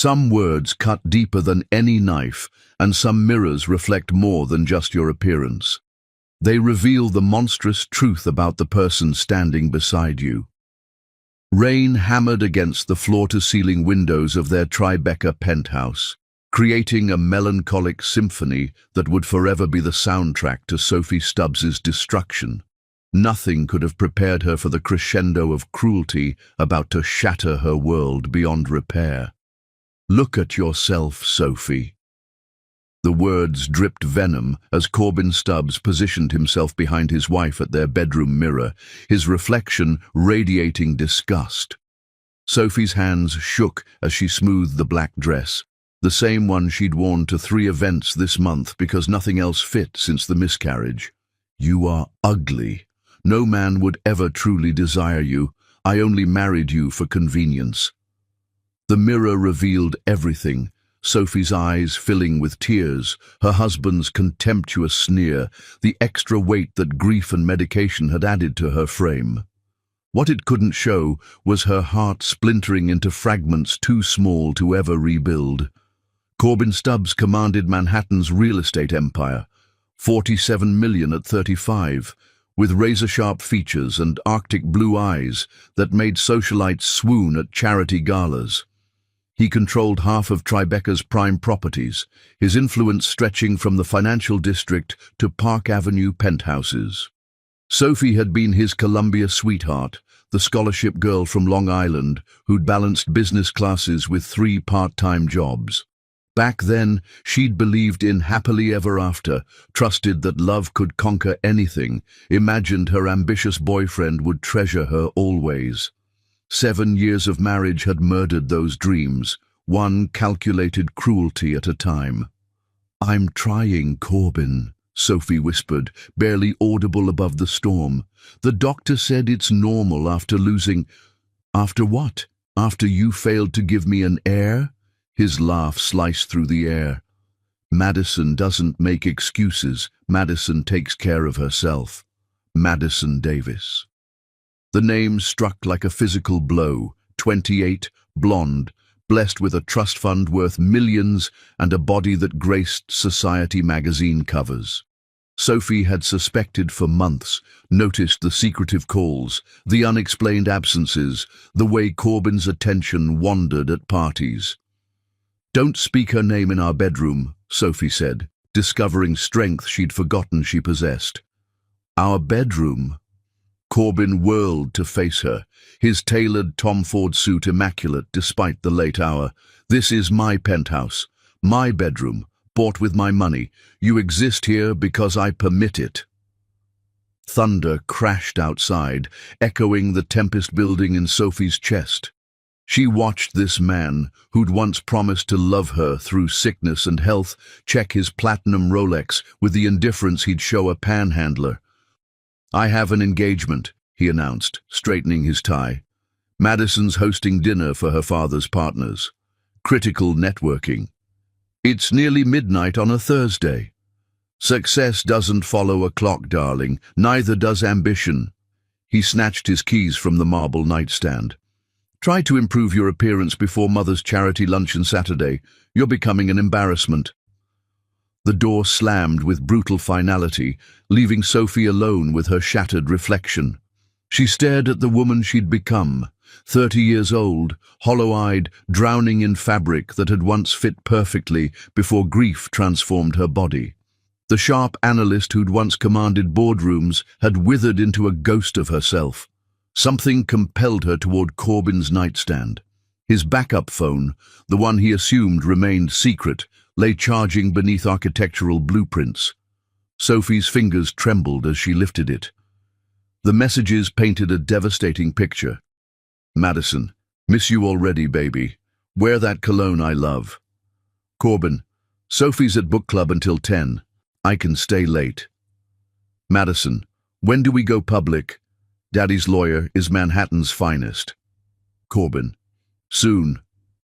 Some words cut deeper than any knife, and some mirrors reflect more than just your appearance. They reveal the monstrous truth about the person standing beside you. Rain hammered against the floor-to-ceiling windows of their Tribeca penthouse, creating a melancholic symphony that would forever be the soundtrack to Sophie Stubbs's destruction. Nothing could have prepared her for the crescendo of cruelty about to shatter her world beyond repair. "Look at yourself, Sophie." The words dripped venom as Corbin Stubbs positioned himself behind his wife at their bedroom mirror, his reflection radiating disgust. Sophie's hands shook as she smoothed the black dress, the same one she'd worn to 3 events this month because nothing else fit since the miscarriage. "You are ugly. No man would ever truly desire you. I only married you for convenience." The mirror revealed everything, Sophie's eyes filling with tears, her husband's contemptuous sneer, the extra weight that grief and medication had added to her frame. What it couldn't show was her heart splintering into fragments too small to ever rebuild. Corbin Stubbs commanded Manhattan's real estate empire, 47 million at 35, with razor-sharp features and Arctic blue eyes that made socialites swoon at charity galas. He controlled half of Tribeca's prime properties, his influence stretching from the financial district to Park Avenue penthouses. Sophie had been his Columbia sweetheart, the scholarship girl from Long Island who'd balanced business classes with 3 part-time jobs. Back then, she'd believed in happily ever after, trusted that love could conquer anything, imagined her ambitious boyfriend would treasure her always. 7 years of marriage had murdered those dreams, one calculated cruelty at a time. "I'm trying, Corbin," Sophie whispered, barely audible above the storm. "The doctor said it's normal after losing—" "After what? After you failed to give me an heir?" His laugh sliced through the air. "Madison doesn't make excuses. Madison takes care of herself. Madison Davis." The name struck like a physical blow. 28, blonde, blessed with a trust fund worth millions and a body that graced Society magazine covers. Sophie had suspected for months, noticed the secretive calls, the unexplained absences, the way Corbin's attention wandered at parties. "Don't speak her name in our bedroom," Sophie said, discovering strength she'd forgotten she possessed. "Our bedroom?" Corbin whirled to face her, his tailored Tom Ford suit immaculate despite the late hour. "This is my penthouse, my bedroom, bought with my money. You exist here because I permit it." Thunder crashed outside, echoing the tempest building in Sophie's chest. She watched this man, who'd once promised to love her through sickness and health, check his platinum Rolex with the indifference he'd show a panhandler. "I have an engagement," he announced, straightening his tie. "Madison's hosting dinner for her father's partners. Critical networking. It's nearly midnight on a Thursday. Success doesn't follow a clock, darling. Neither does ambition." He snatched his keys from the marble nightstand. "Try to improve your appearance before Mother's charity luncheon Saturday. You're becoming an embarrassment." The door slammed with brutal finality, leaving Sophie alone with her shattered reflection. She stared at the woman she'd become, 30 years old, hollow-eyed, drowning in fabric that had once fit perfectly before grief transformed her body. The sharp analyst who'd once commanded boardrooms had withered into a ghost of herself. Something compelled her toward Corbin's nightstand. His backup phone, the one he assumed remained secret, lay charging beneath architectural blueprints. Sophie's fingers trembled as she lifted it. The messages painted a devastating picture. "Madison, miss you already, baby. Wear that cologne I love." Corbin, "Sophie's at book club until 10. I can stay late." Madison, "When do we go public? Daddy's lawyer is Manhattan's finest." Corbin, "Soon.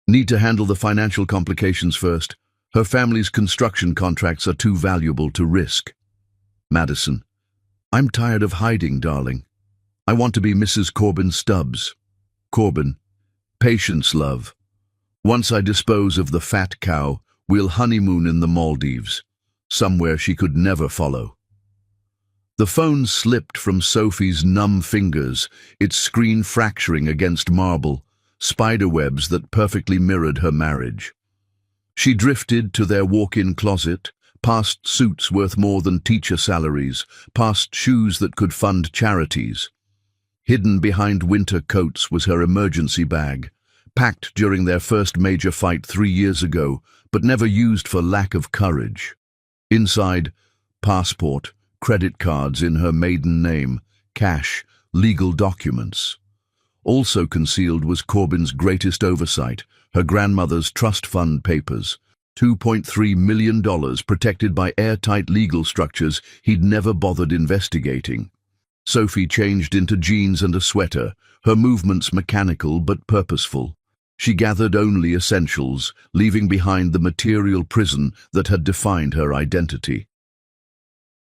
Need to handle the financial complications first. Her family's construction contracts are too valuable to risk." Madison, "I'm tired of hiding, darling. I want to be Mrs. Corbin Stubbs." Corbin, "Patience, love. Once I dispose of the fat cow, we'll honeymoon in the Maldives, somewhere she could never follow. The phone slipped from Sophie's numb fingers, its screen fracturing against marble, spiderwebs that perfectly mirrored her marriage. She drifted to their walk-in closet, past suits worth more than teacher salaries, past shoes that could fund charities. Hidden behind winter coats was her emergency bag, packed during their first major fight 3 years ago, but never used for lack of courage. Inside, passport, credit cards in her maiden name, cash, legal documents. Also concealed was Corbyn's greatest oversight, her grandmother's trust fund papers, $2.3 million protected by airtight legal structures he'd never bothered investigating. Sophie changed into jeans and a sweater, her movements mechanical but purposeful. She gathered only essentials, leaving behind the material prison that had defined her identity.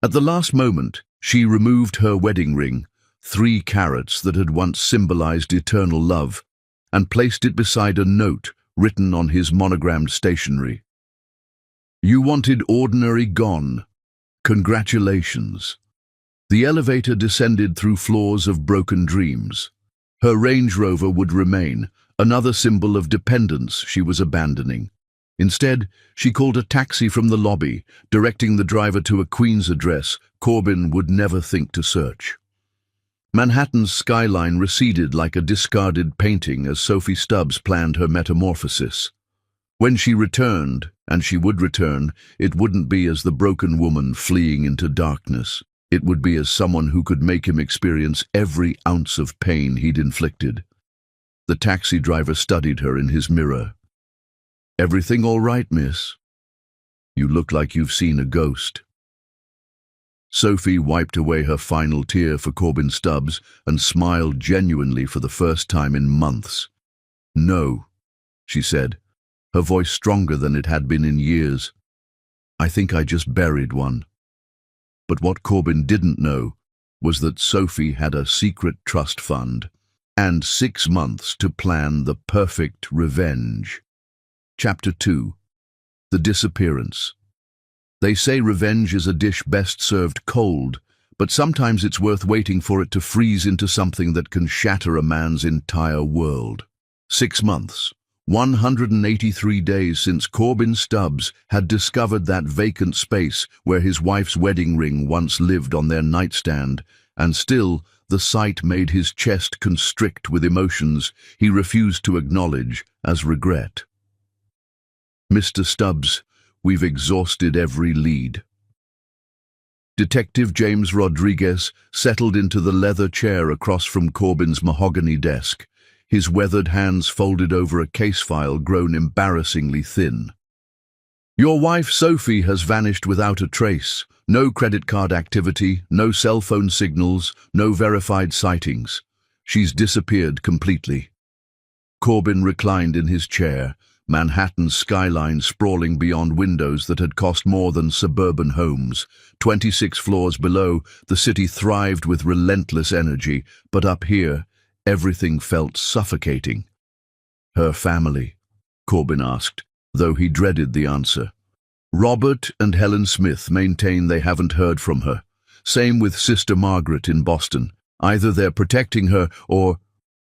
At the last moment, she removed her wedding ring, 3 carats that had once symbolized eternal love, and placed it beside a note written on his monogrammed stationery. "You wanted ordinary gone. Congratulations." The elevator descended through floors of broken dreams. Her Range Rover would remain, another symbol of dependence she was abandoning. Instead, she called a taxi from the lobby, directing the driver to a Queens address Corbyn would never think to search. Manhattan's skyline receded like a discarded painting as Sophie Stubbs planned her metamorphosis. When she returned, and she would return, it wouldn't be as the broken woman fleeing into darkness. It would be as someone who could make him experience every ounce of pain he'd inflicted. The taxi driver studied her in his mirror. "Everything all right, miss? You look like you've seen a ghost." Sophie wiped away her final tear for Corbyn Stubbs and smiled genuinely for the first time in months. "No," she said, her voice stronger than it had been in years. "I think I just buried one." But what Corbyn didn't know was that Sophie had a secret trust fund and 6 months to plan the perfect revenge. Chapter 2. The Disappearance. They say revenge is a dish best served cold, but sometimes it's worth waiting for it to freeze into something that can shatter a man's entire world. 6 months, 183 days since Corbyn Stubbs had discovered that vacant space where his wife's wedding ring once lived on their nightstand, and still the sight made his chest constrict with emotions he refused to acknowledge as regret. "Mr. Stubbs, we've exhausted every lead." Detective James Rodriguez settled into the leather chair across from Corbyn's mahogany desk, his weathered hands folded over a case file grown embarrassingly thin. "Your wife Sophie has vanished without a trace. No credit card activity, no cell phone signals, no verified sightings. She's disappeared completely." Corbyn reclined in his chair, Manhattan's skyline sprawling beyond windows that had cost more than suburban homes. 26 floors below, the city thrived with relentless energy, but up here, everything felt suffocating. "Her family?" Corbyn asked, though he dreaded the answer. "Robert and Helen Smith maintain they haven't heard from her. Same with Sister Margaret in Boston. Either they're protecting her or—"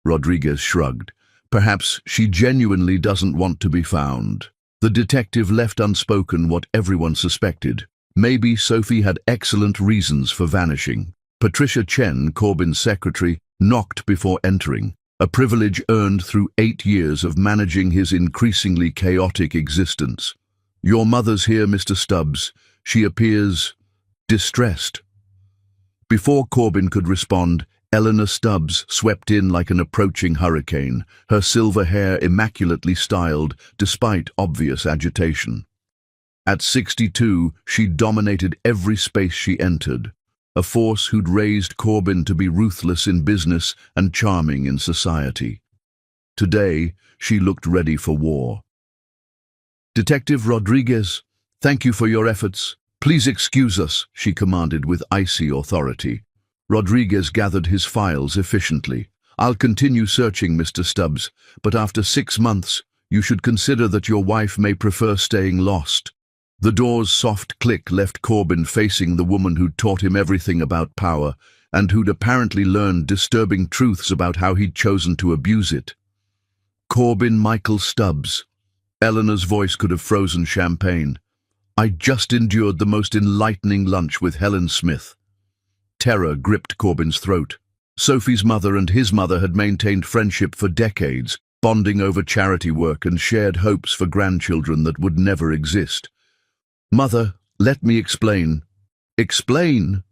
Rodriguez shrugged. "Perhaps she genuinely doesn't want to be found." The detective left unspoken what everyone suspected. Maybe Sophie had excellent reasons for vanishing. Patricia Chen, Corbyn's secretary, knocked before entering, a privilege earned through 8 years of managing his increasingly chaotic existence. "Your mother's here, Mr. Stubbs. She appears distressed." Before Corbyn could respond, Eleanor Stubbs swept in like an approaching hurricane, her silver hair immaculately styled despite obvious agitation. At 62, she dominated every space she entered, a force who'd raised Corbyn to be ruthless in business and charming in society. Today, she looked ready for war. "Detective Rodriguez, thank you for your efforts. Please excuse us," she commanded with icy authority. Rodriguez gathered his files efficiently. "I'll continue searching, Mr. Stubbs, but after 6 months, You should consider that your wife may prefer staying lost." The door's soft click left Corbin facing the woman who'd taught him everything about power, and who'd apparently learned disturbing truths about how he'd chosen to abuse it. "Corbin Michael Stubbs." Eleanor's voice could have frozen champagne. "I just endured the most enlightening lunch with Helen Smith." Terror gripped Corbin's throat. Sophie's mother and his mother had maintained friendship for decades, bonding over charity work and shared hopes for grandchildren that would never exist. "Mother, let me explain." "Explain?"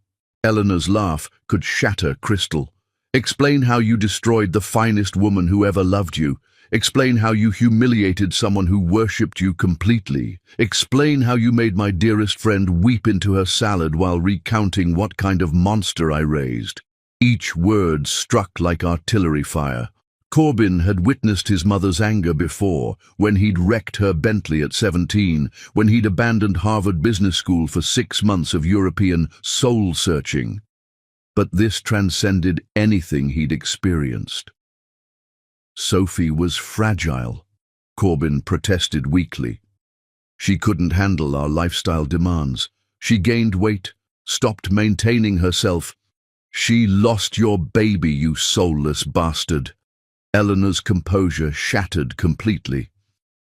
Eleanor's laugh could shatter crystal. "Explain how you destroyed the finest woman who ever loved you. Explain how you humiliated someone who worshipped you completely. Explain how you made my dearest friend weep into her salad while recounting what kind of monster I raised." Each word struck like artillery fire. Corbin had witnessed his mother's anger before, when he'd wrecked her Bentley at 17, when he'd abandoned Harvard Business School for 6 months of European soul-searching. But this transcended anything he'd experienced. Sophie was fragile, Corbin protested weakly. She couldn't handle our lifestyle demands. She gained weight, stopped maintaining herself. "She lost your baby, you soulless bastard." Eleanor's composure shattered completely.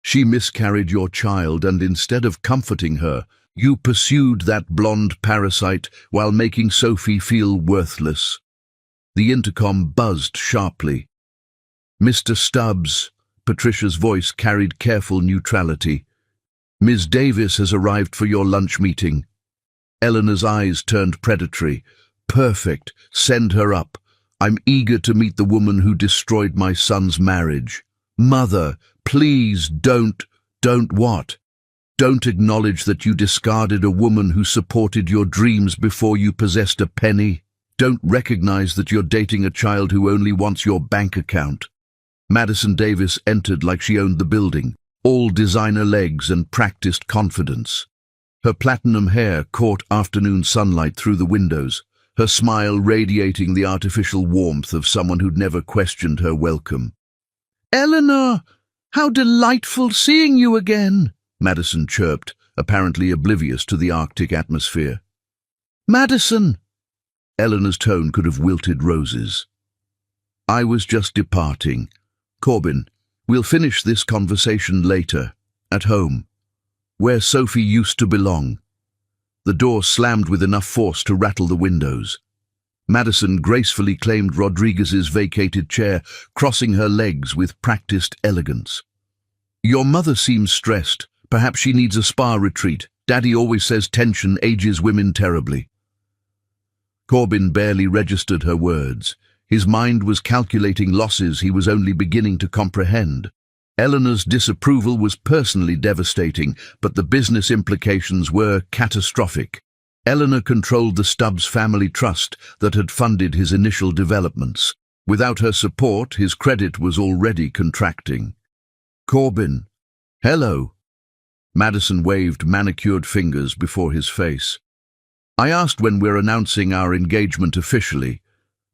"She miscarried your child, and instead of comforting her, you pursued that blonde parasite while making Sophie feel worthless." The intercom buzzed sharply. "Mr. Stubbs," Patricia's voice carried careful neutrality. "Ms. Davis has arrived for your lunch meeting." Eleanor's eyes turned predatory. "Perfect. Send her up. I'm eager to meet the woman who destroyed my son's marriage." "Mother, please don't what? Don't acknowledge that you discarded a woman who supported your dreams before you possessed a penny? Don't recognize that you're dating a child who only wants your bank account?" Madison Davis entered like she owned the building, all designer legs and practiced confidence. Her platinum hair caught afternoon sunlight through the windows, her smile radiating the artificial warmth of someone who'd never questioned her welcome. "Eleanor, how delightful seeing you again," Madison chirped, apparently oblivious to the Arctic atmosphere. "Madison!" Eleanor's tone could have wilted roses. "I was just departing. Corbin, we'll finish this conversation later, at home, where Sophie used to belong." The door slammed with enough force to rattle the windows. Madison gracefully claimed Rodriguez's vacated chair, crossing her legs with practiced elegance. "Your mother seems stressed. Perhaps she needs a spa retreat. Daddy always says tension ages women terribly." Corbin barely registered her words. His mind was calculating losses he was only beginning to comprehend. Eleanor's disapproval was personally devastating, but the business implications were catastrophic. Eleanor controlled the Stubbs family trust that had funded his initial developments. Without her support, his credit was already contracting. "Corbin." "Hello." Madison waved manicured fingers before his face. "I asked when we're announcing our engagement officially.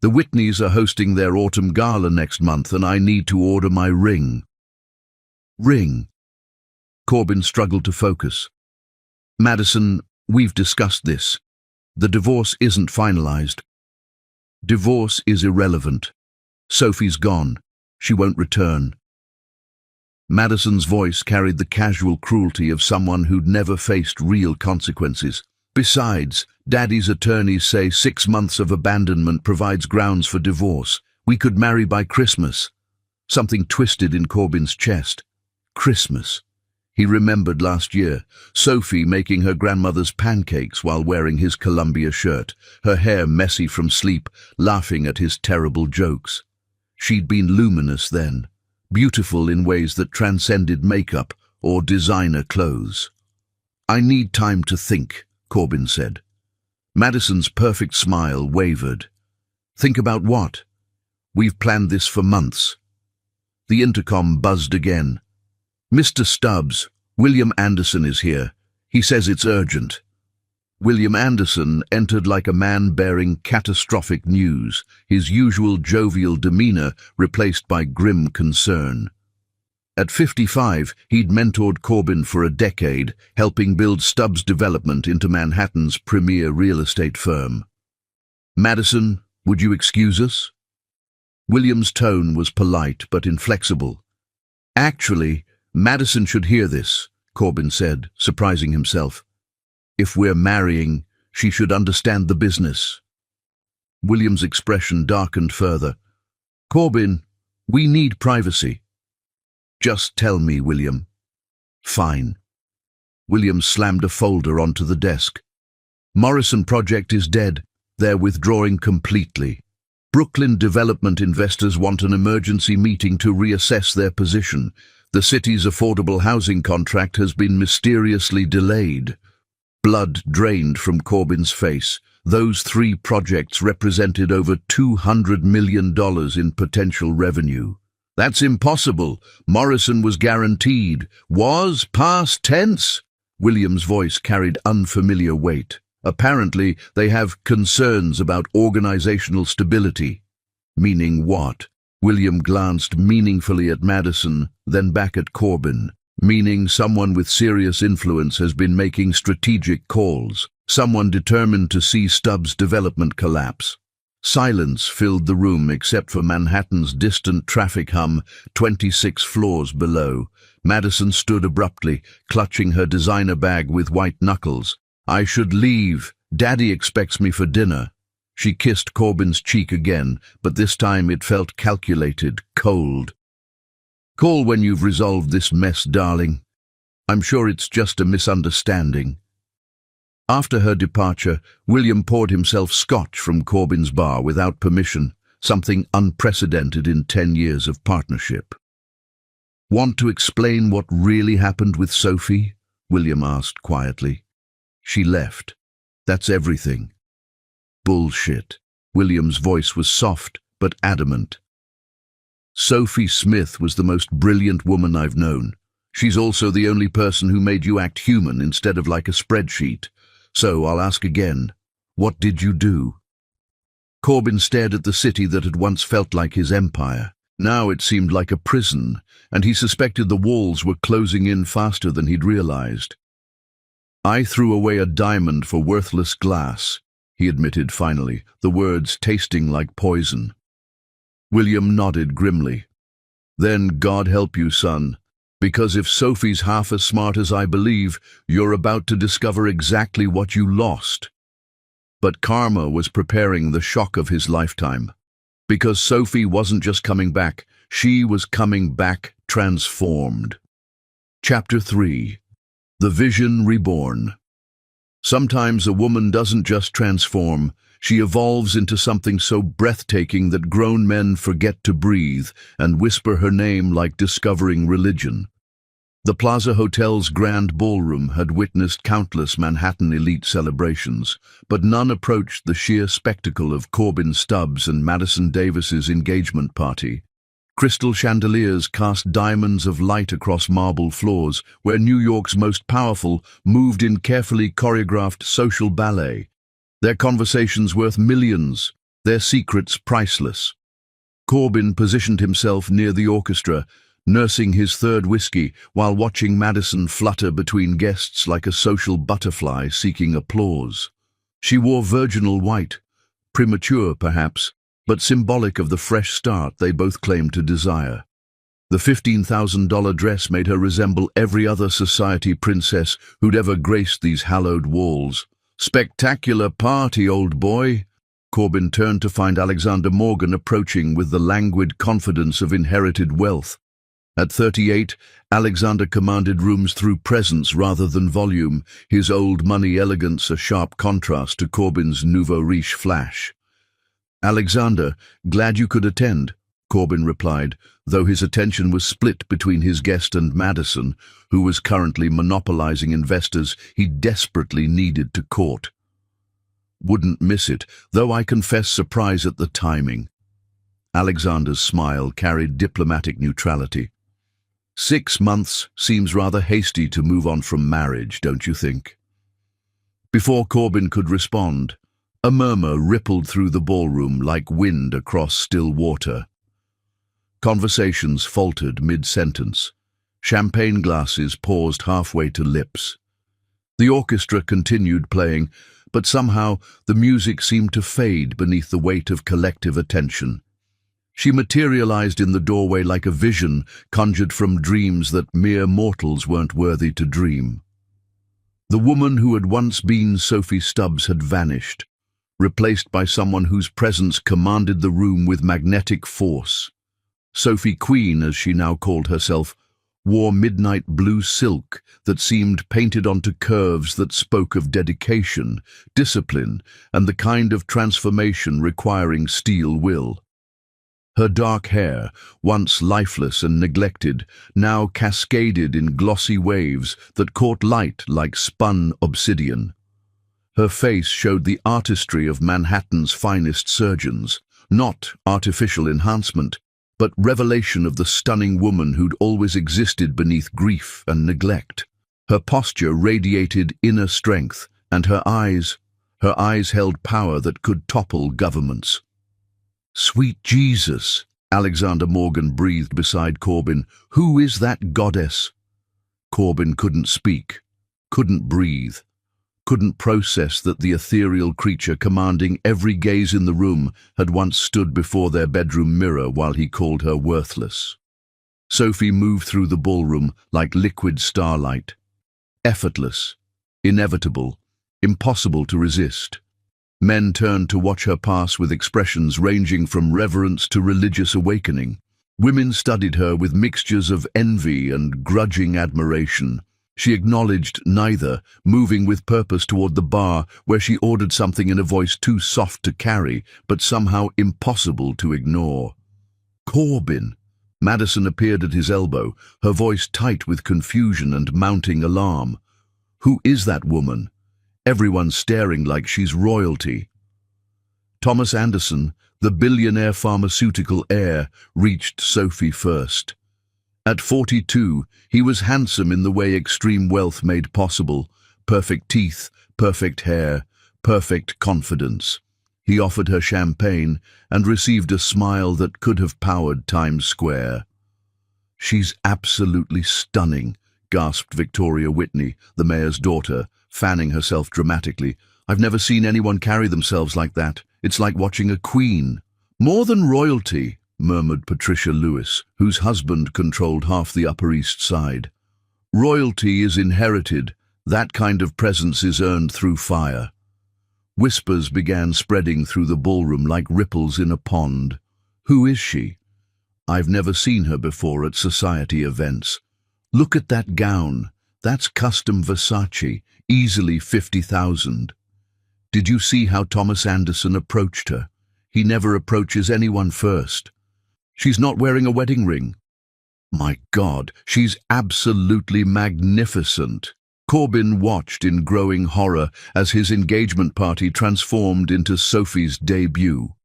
The Whitneys are hosting their autumn gala next month, and I need to order my ring." "Ring?" Corbin struggled to focus. "Madison, we've discussed this. The divorce isn't finalized." "Divorce is irrelevant. Sophie's gone. She won't return." Madison's voice carried the casual cruelty of someone who'd never faced real consequences. "Besides, Daddy's attorneys say 6 months of abandonment provides grounds for divorce. We could marry by Christmas." Something twisted in Corbin's chest. Christmas. He remembered last year, Sophie making her grandmother's pancakes while wearing his Columbia shirt, her hair messy from sleep, laughing at his terrible jokes. She'd been luminous then, beautiful in ways that transcended makeup or designer clothes. "I need time to think," Corbin said. Madison's perfect smile wavered. "Think about what?" "We've planned this for months." The intercom buzzed again. "Mr. Stubbs, William Anderson is here. He says it's urgent." William Anderson entered like a man bearing catastrophic news, his usual jovial demeanor replaced by grim concern. At 55, he'd mentored Corbin for a decade, helping build Stubbs Development into Manhattan's premier real estate firm. "Madison, would you excuse us?" William's tone was polite but inflexible. "Actually, Madison should hear this," Corbin said, surprising himself. "If we're marrying, she should understand the business." William's expression darkened further. "Corbin, we need privacy." "Just tell me, William." "Fine." William slammed a folder onto the desk. "Morrison project is dead. They're withdrawing completely. Brooklyn development investors want an emergency meeting to reassess their position. The city's affordable housing contract has been mysteriously delayed." Blood drained from Corbin's face. Those 3 projects represented over $200 million in potential revenue. "That's impossible. Morrison was guaranteed." "Was past tense." William's voice carried unfamiliar weight. "Apparently, they have concerns about organizational stability." "Meaning what?" William glanced meaningfully at Madison, then back at Corbin. "Meaning someone with serious influence has been making strategic calls. Someone determined to see Stubbs Development collapse." Silence filled the room except for Manhattan's distant traffic hum 26 floors below. Madison stood abruptly, clutching her designer bag with white knuckles. "I should leave. Daddy expects me for dinner." She kissed Corbin's cheek again, but this time it felt calculated, cold. "Call when you've resolved this mess, darling. I'm sure it's just a misunderstanding." After her departure, William poured himself scotch from Corbin's bar without permission, something unprecedented in 10 years of partnership. "Want to explain what really happened with Sophie?" William asked quietly. "She left. That's everything." "Bullshit." William's voice was soft but adamant. "Sophie Smith was the most brilliant woman I've known. She's also the only person who made you act human instead of like a spreadsheet. So I'll ask again, what did you do?" Corbin stared at the city that had once felt like his empire. Now it seemed like a prison, and he suspected the walls were closing in faster than he'd realized. "I threw away a diamond for worthless glass," he admitted finally, the words tasting like poison. William nodded grimly. "Then God help you, son. Because if Sophie's half as smart as I believe, you're about to discover exactly what you lost." But karma was preparing the shock of his lifetime. Because Sophie wasn't just coming back, she was coming back transformed. Chapter 3. The Vision Reborn. Sometimes a woman doesn't just transform, she evolves into something so breathtaking that grown men forget to breathe and whisper her name like discovering religion. The Plaza Hotel's grand ballroom had witnessed countless Manhattan elite celebrations, but none approached the sheer spectacle of Corbin Stubbs and Madison Davis's engagement party. Crystal chandeliers cast diamonds of light across marble floors, where New York's most powerful moved in carefully choreographed social ballet. Their conversations worth millions, their secrets priceless. Corbin positioned himself near the orchestra, nursing his third whiskey while watching Madison flutter between guests like a social butterfly seeking applause. She wore virginal white, premature perhaps, but symbolic of the fresh start they both claimed to desire. The $15,000 dress made her resemble every other society princess who'd ever graced these hallowed walls. "Spectacular party, old boy." Corbin turned to find Alexander Morgan approaching with the languid confidence of inherited wealth. At 38, Alexander commanded rooms through presence rather than volume, his old money elegance a sharp contrast to Corbin's nouveau riche flash. "Alexander, glad you could attend," Corbin replied, though his attention was split between his guest and Madison, who was currently monopolizing investors he desperately needed to court. "Wouldn't miss it, though I confess surprise at the timing." Alexander's smile carried diplomatic neutrality. 6 months seems rather hasty to move on from marriage, don't you think?" Before Corbin could respond, a murmur rippled through the ballroom like wind across still water. Conversations faltered mid-sentence. Champagne glasses paused halfway to lips. The orchestra continued playing, but somehow the music seemed to fade beneath the weight of collective attention. She materialized in the doorway like a vision conjured from dreams that mere mortals weren't worthy to dream. The woman who had once been Sophie Stubbs had vanished, replaced by someone whose presence commanded the room with magnetic force. Sophie Queen, as she now called herself, wore midnight blue silk that seemed painted onto curves that spoke of dedication, discipline, and the kind of transformation requiring steel will. Her dark hair, once lifeless and neglected, now cascaded in glossy waves that caught light like spun obsidian. Her face showed the artistry of Manhattan's finest surgeons, not artificial enhancement, but revelation of the stunning woman who'd always existed beneath grief and neglect. Her posture radiated inner strength, and her eyes held power that could topple governments. "Sweet Jesus," Alexander Morgan breathed beside Corbin. "Who is that goddess?" Corbin couldn't speak, couldn't breathe, couldn't process that the ethereal creature commanding every gaze in the room had once stood before their bedroom mirror while he called her worthless. Sophie moved through the ballroom like liquid starlight. Effortless, inevitable, impossible to resist. Men turned to watch her pass with expressions ranging from reverence to religious awakening. Women studied her with mixtures of envy and grudging admiration. She acknowledged neither, moving with purpose toward the bar where she ordered something in a voice too soft to carry, but somehow impossible to ignore. "Corbin!" Madison appeared at his elbow, her voice tight with confusion and mounting alarm. "Who is that woman?" Everyone staring like she's royalty. Thomas Anderson, the billionaire pharmaceutical heir, reached Sophie first. At 42, he was handsome in the way extreme wealth made possible. Perfect teeth, perfect hair, perfect confidence. He offered her champagne and received a smile that could have powered Times Square. "She's absolutely stunning," gasped Victoria Whitney, the mayor's daughter, fanning herself dramatically. "I've never seen anyone carry themselves like that. It's like watching a queen." "More than royalty," murmured Patricia Lewis, whose husband controlled half the Upper East Side. "Royalty is inherited. That kind of presence is earned through fire." Whispers began spreading through the ballroom like ripples in a pond. "Who is she? I've never seen her before at society events. Look at that gown. That's custom Versace, easily 50,000. Did you see how Thomas Anderson approached her? He never approaches anyone first. She's not wearing a wedding ring. My God, she's absolutely magnificent." Corbin watched in growing horror as his engagement party transformed into Sophie's debut.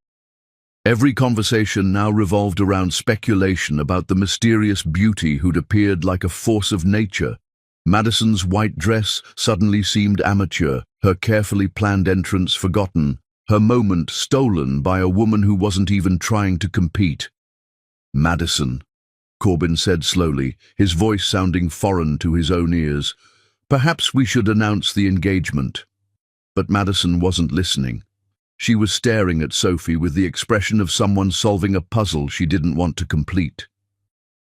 Every conversation now revolved around speculation about the mysterious beauty who'd appeared like a force of nature. Madison's white dress suddenly seemed amateur, her carefully planned entrance forgotten, her moment stolen by a woman who wasn't even trying to compete. "Madison," Corbin said slowly, his voice sounding foreign to his own ears. "Perhaps we should announce the engagement." But Madison wasn't listening. She was staring at Sophie with the expression of someone solving a puzzle she didn't want to complete.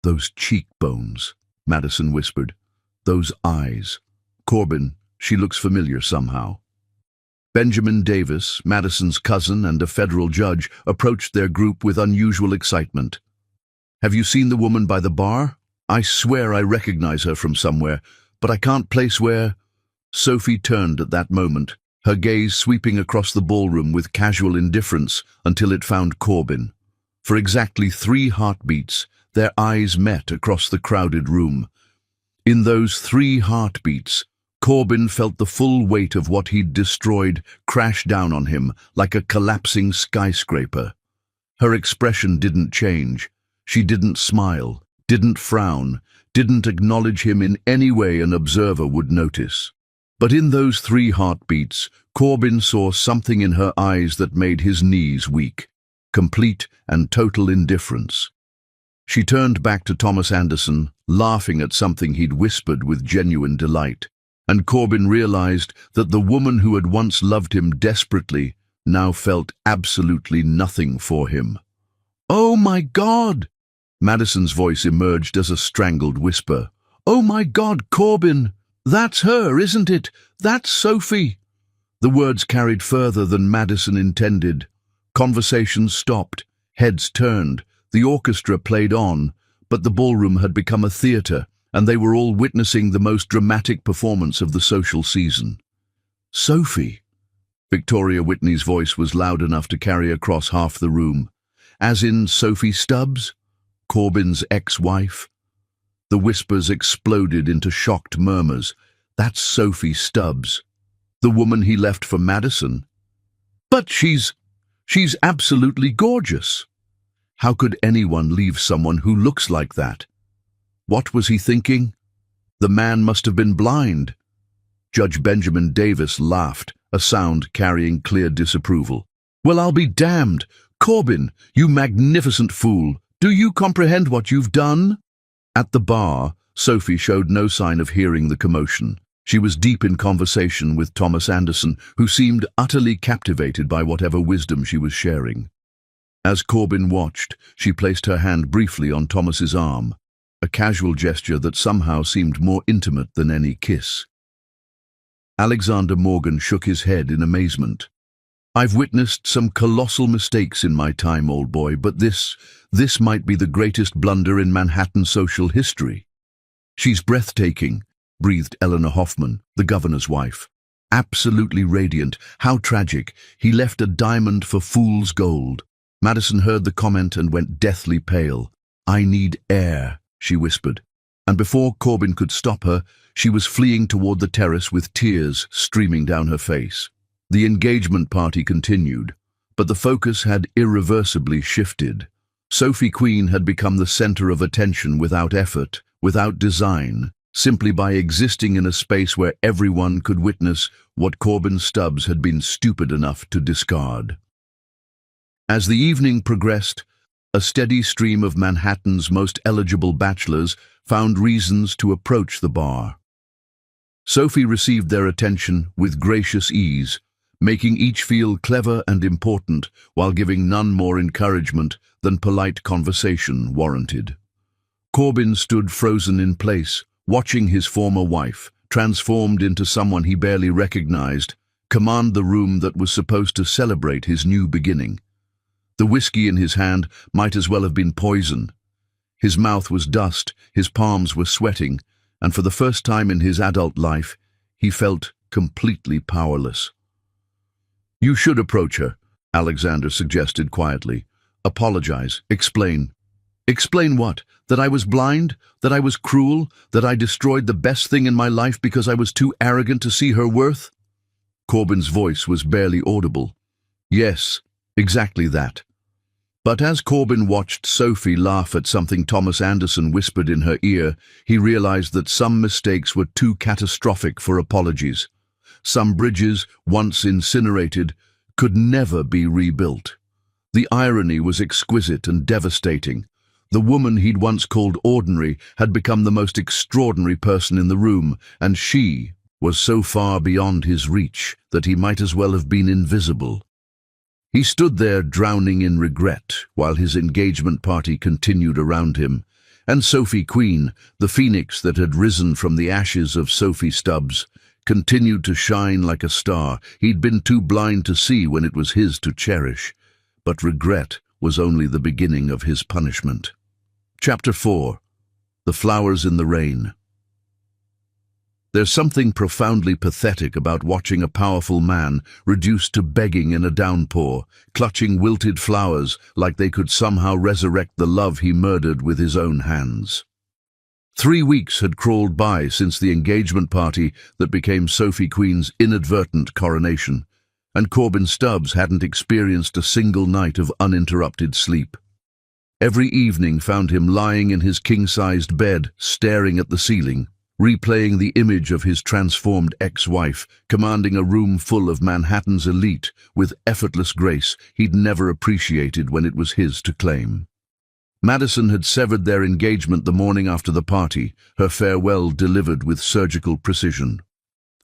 "Those cheekbones," Madison whispered. "Those eyes. Corbin, she looks familiar somehow." Benjamin Davis, Madison's cousin and a federal judge, approached their group with unusual excitement. "Have you seen the woman by the bar? I swear I recognize her from somewhere, but I can't place where." Sophie turned at that moment, her gaze sweeping across the ballroom with casual indifference until it found Corbin. For exactly 3 heartbeats, their eyes met across the crowded room. In those 3 heartbeats, Corbin felt the full weight of what he'd destroyed crash down on him like a collapsing skyscraper. Her expression didn't change. She didn't smile, didn't frown, didn't acknowledge him in any way an observer would notice. But in those 3 heartbeats, Corbin saw something in her eyes that made his knees weak. Complete and total indifference. She turned back to Thomas Anderson, laughing at something he'd whispered with genuine delight, and Corbin realized that the woman who had once loved him desperately now felt absolutely nothing for him. "Oh my God!" Madison's voice emerged as a strangled whisper. "Oh my God, Corbin! That's her, isn't it? That's Sophie!" The words carried further than Madison intended. Conversations stopped, heads turned, the orchestra played on, but the ballroom had become a theater, and they were all witnessing the most dramatic performance of the social season. "Sophie!" Victoria Whitney's voice was loud enough to carry across half the room. "As in Sophie Stubbs? Corbin's ex-wife?" The whispers exploded into shocked murmurs. "That's Sophie Stubbs. The woman he left for Madison. But she's absolutely gorgeous. How could anyone leave someone who looks like that? What was he thinking? The man must have been blind." Judge Benjamin Davis laughed, a sound carrying clear disapproval. "Well, I'll be damned. Corbin, you magnificent fool. Do you comprehend what you've done?" At the bar, Sophie showed no sign of hearing the commotion. She was deep in conversation with Thomas Anderson, who seemed utterly captivated by whatever wisdom she was sharing. As Corbin watched, she placed her hand briefly on Thomas's arm, a casual gesture that somehow seemed more intimate than any kiss. Alexander Morgan shook his head in amazement. "I've witnessed some colossal mistakes in my time, old boy, but this might be the greatest blunder in Manhattan social history." "She's breathtaking," breathed Eleanor Hoffman, the governor's wife. "Absolutely radiant. How tragic. He left a diamond for fool's gold." Madison heard the comment and went deathly pale. "I need air," she whispered. And before Corbin could stop her, she was fleeing toward the terrace with tears streaming down her face. The engagement party continued, but the focus had irreversibly shifted. Sophie Queen had become the center of attention without effort, without design, simply by existing in a space where everyone could witness what Corbin Stubbs had been stupid enough to discard. As the evening progressed, a steady stream of Manhattan's most eligible bachelors found reasons to approach the bar. Sophie received their attention with gracious ease, making each feel clever and important while giving none more encouragement than polite conversation warranted. Corbin stood frozen in place, watching his former wife, transformed into someone he barely recognized, command the room that was supposed to celebrate his new beginning. The whiskey in his hand might as well have been poison. His mouth was dust, his palms were sweating, and for the first time in his adult life, he felt completely powerless. "You should approach her," Alexander suggested quietly. "Apologize. Explain." "Explain what? That I was blind? That I was cruel? That I destroyed the best thing in my life because I was too arrogant to see her worth?" Corbin's voice was barely audible. "Yes, exactly that." But as Corbin watched Sophie laugh at something Thomas Anderson whispered in her ear, he realized that some mistakes were too catastrophic for apologies. Some bridges, once incinerated, could never be rebuilt. The irony was exquisite and devastating. The woman he'd once called ordinary had become the most extraordinary person in the room, and she was so far beyond his reach that he might as well have been invisible. He stood there drowning in regret while his engagement party continued around him, and Sophie Queen, the phoenix that had risen from the ashes of Sophie Stubbs, continued to shine like a star he'd been too blind to see when it was his to cherish. But regret was only the beginning of his punishment. Chapter 4. The Flowers in the Rain. There's something profoundly pathetic about watching a powerful man reduced to begging in a downpour, clutching wilted flowers like they could somehow resurrect the love he murdered with his own hands. 3 weeks had crawled by since the engagement party that became Sophie Queen's inadvertent coronation, and Corbin Stubbs hadn't experienced a single night of uninterrupted sleep. Every evening found him lying in his king-sized bed, staring at the ceiling, replaying the image of his transformed ex-wife, commanding a room full of Manhattan's elite with effortless grace he'd never appreciated when it was his to claim. Madison had severed their engagement the morning after the party, her farewell delivered with surgical precision.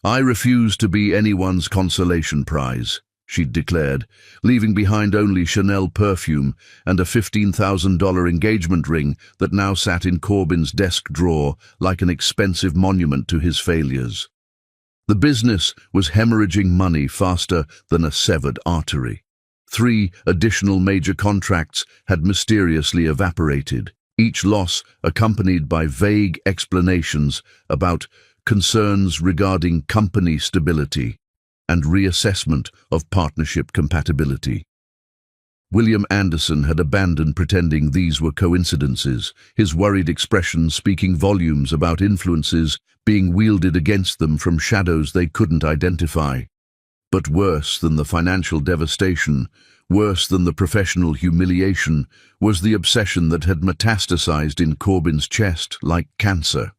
"I refuse to be anyone's consolation prize," she'd declared, leaving behind only Chanel perfume and a $15,000 engagement ring that now sat in Corbyn's desk drawer like an expensive monument to his failures. The business was hemorrhaging money faster than a severed artery. 3 additional major contracts had mysteriously evaporated, each loss accompanied by vague explanations about concerns regarding company stability and reassessment of partnership compatibility. William Anderson had abandoned pretending these were coincidences, his worried expression speaking volumes about influences being wielded against them from shadows they couldn't identify. But worse than the financial devastation, worse than the professional humiliation, was the obsession that had metastasized in Corbyn's chest like cancer.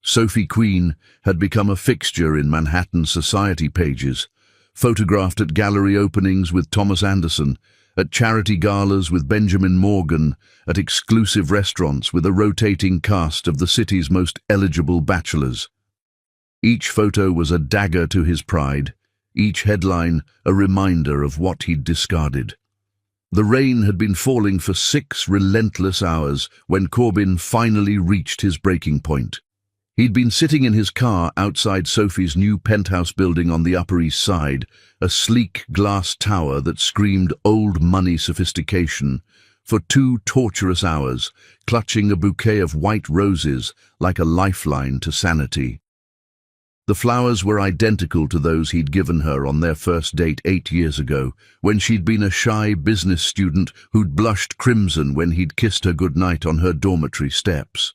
Sophie Queen had become a fixture in Manhattan society pages, photographed at gallery openings with Thomas Anderson, at charity galas with Benjamin Morgan, at exclusive restaurants with a rotating cast of the city's most eligible bachelors. Each photo was a dagger to his pride, each headline a reminder of what he'd discarded. The rain had been falling for 6 relentless hours when Corbyn finally reached his breaking point. He'd been sitting in his car outside Sophie's new penthouse building on the Upper East Side, a sleek glass tower that screamed old money sophistication, for 2 torturous hours, clutching a bouquet of white roses like a lifeline to sanity. The flowers were identical to those he'd given her on their first date 8 years ago, when she'd been a shy business student who'd blushed crimson when he'd kissed her goodnight on her dormitory steps.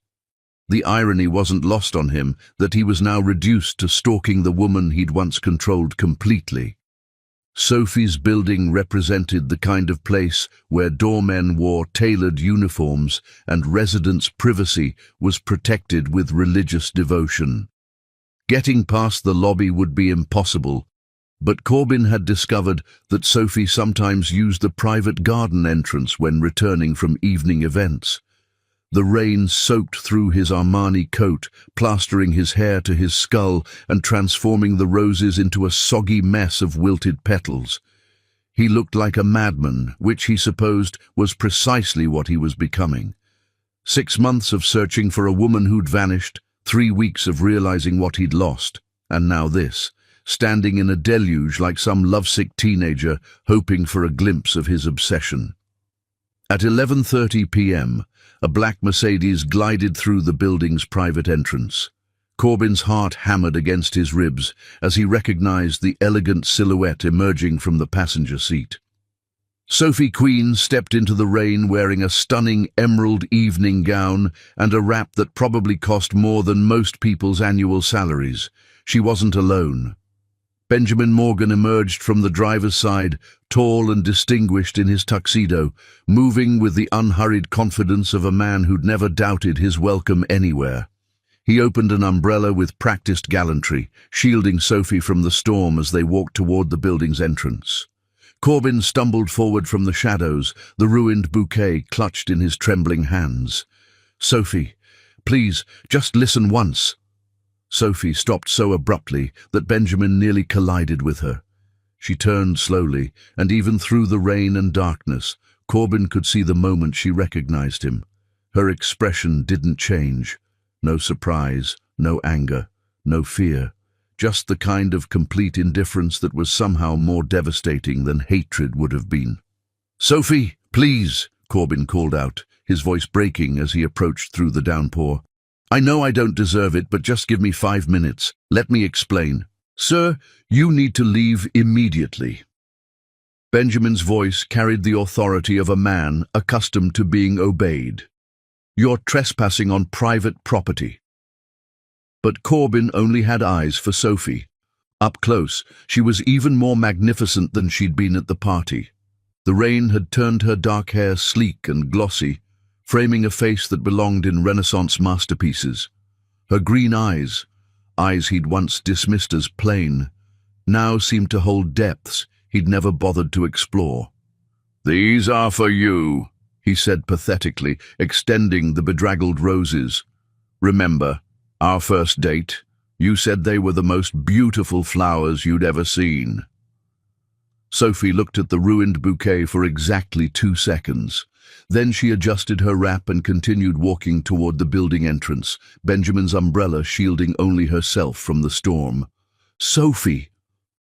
The irony wasn't lost on him that he was now reduced to stalking the woman he'd once controlled completely. Sophie's building represented the kind of place where doormen wore tailored uniforms and residents' privacy was protected with religious devotion. Getting past the lobby would be impossible, but Corbyn had discovered that Sophie sometimes used the private garden entrance when returning from evening events. The rain soaked through his Armani coat, plastering his hair to his skull and transforming the roses into a soggy mess of wilted petals. He looked like a madman, which he supposed was precisely what he was becoming. 6 months of searching for a woman who'd vanished, 3 weeks of realizing what he'd lost, and now this, standing in a deluge like some lovesick teenager hoping for a glimpse of his obsession. At 11:30 p.m., a black Mercedes glided through the building's private entrance. Corbyn's heart hammered against his ribs as he recognized the elegant silhouette emerging from the passenger seat. Sophie Queen stepped into the rain wearing a stunning emerald evening gown and a wrap that probably cost more than most people's annual salaries. She wasn't alone. Benjamin Morgan emerged from the driver's side, tall and distinguished in his tuxedo, moving with the unhurried confidence of a man who'd never doubted his welcome anywhere. He opened an umbrella with practiced gallantry, shielding Sophie from the storm as they walked toward the building's entrance. Corbyn stumbled forward from the shadows, the ruined bouquet clutched in his trembling hands. "Sophie, please, just listen once." Sophie stopped so abruptly that Benjamin nearly collided with her. She turned slowly, and even through the rain and darkness, Corbyn could see the moment she recognized him. Her expression didn't change. No surprise, no anger, no fear. Just the kind of complete indifference that was somehow more devastating than hatred would have been. "Sophie, please," Corbyn called out, his voice breaking as he approached through the downpour. "I know I don't deserve it, but just give me 5 minutes. Let me explain." "Sir, you need to leave immediately." Benjamin's voice carried the authority of a man accustomed to being obeyed. "You're trespassing on private property." But Corbyn only had eyes for Sophie. Up close, she was even more magnificent than she'd been at the party. The rain had turned her dark hair sleek and glossy, framing a face that belonged in Renaissance masterpieces. Her green eyes he'd once dismissed as plain, now seemed to hold depths he'd never bothered to explore. "These are for you," he said pathetically, extending the bedraggled roses. "Remember, our first date? You said they were the most beautiful flowers you'd ever seen." Sophie looked at the ruined bouquet for exactly 2 seconds. Then she adjusted her wrap and continued walking toward the building entrance, Benjamin's umbrella shielding only herself from the storm. "Sophie!"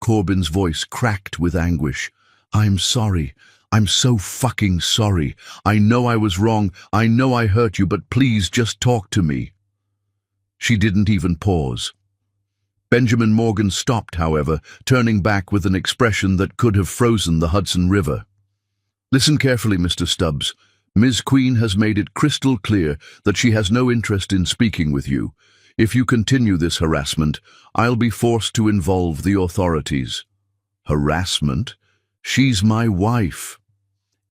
Corbin's voice cracked with anguish. "I'm sorry. I'm so fucking sorry. I know I was wrong. I know I hurt you, but please just talk to me." She didn't even pause. Benjamin Morgan stopped, however, turning back with an expression that could have frozen the Hudson River. "Listen carefully, Mr. Stubbs. Ms. Queen has made it crystal clear that she has no interest in speaking with you. If you continue this harassment, I'll be forced to involve the authorities." "Harassment? She's my wife."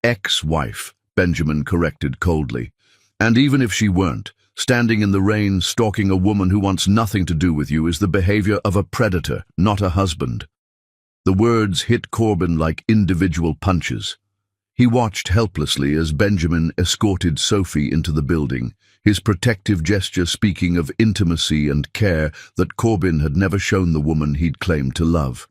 "Ex-wife," Benjamin corrected coldly. "And even if she weren't, standing in the rain, stalking a woman who wants nothing to do with you is the behavior of a predator, not a husband." The words hit Corbin like individual punches. He watched helplessly as Benjamin escorted Sophie into the building, his protective gesture speaking of intimacy and care that Corbin had never shown the woman he'd claimed to love.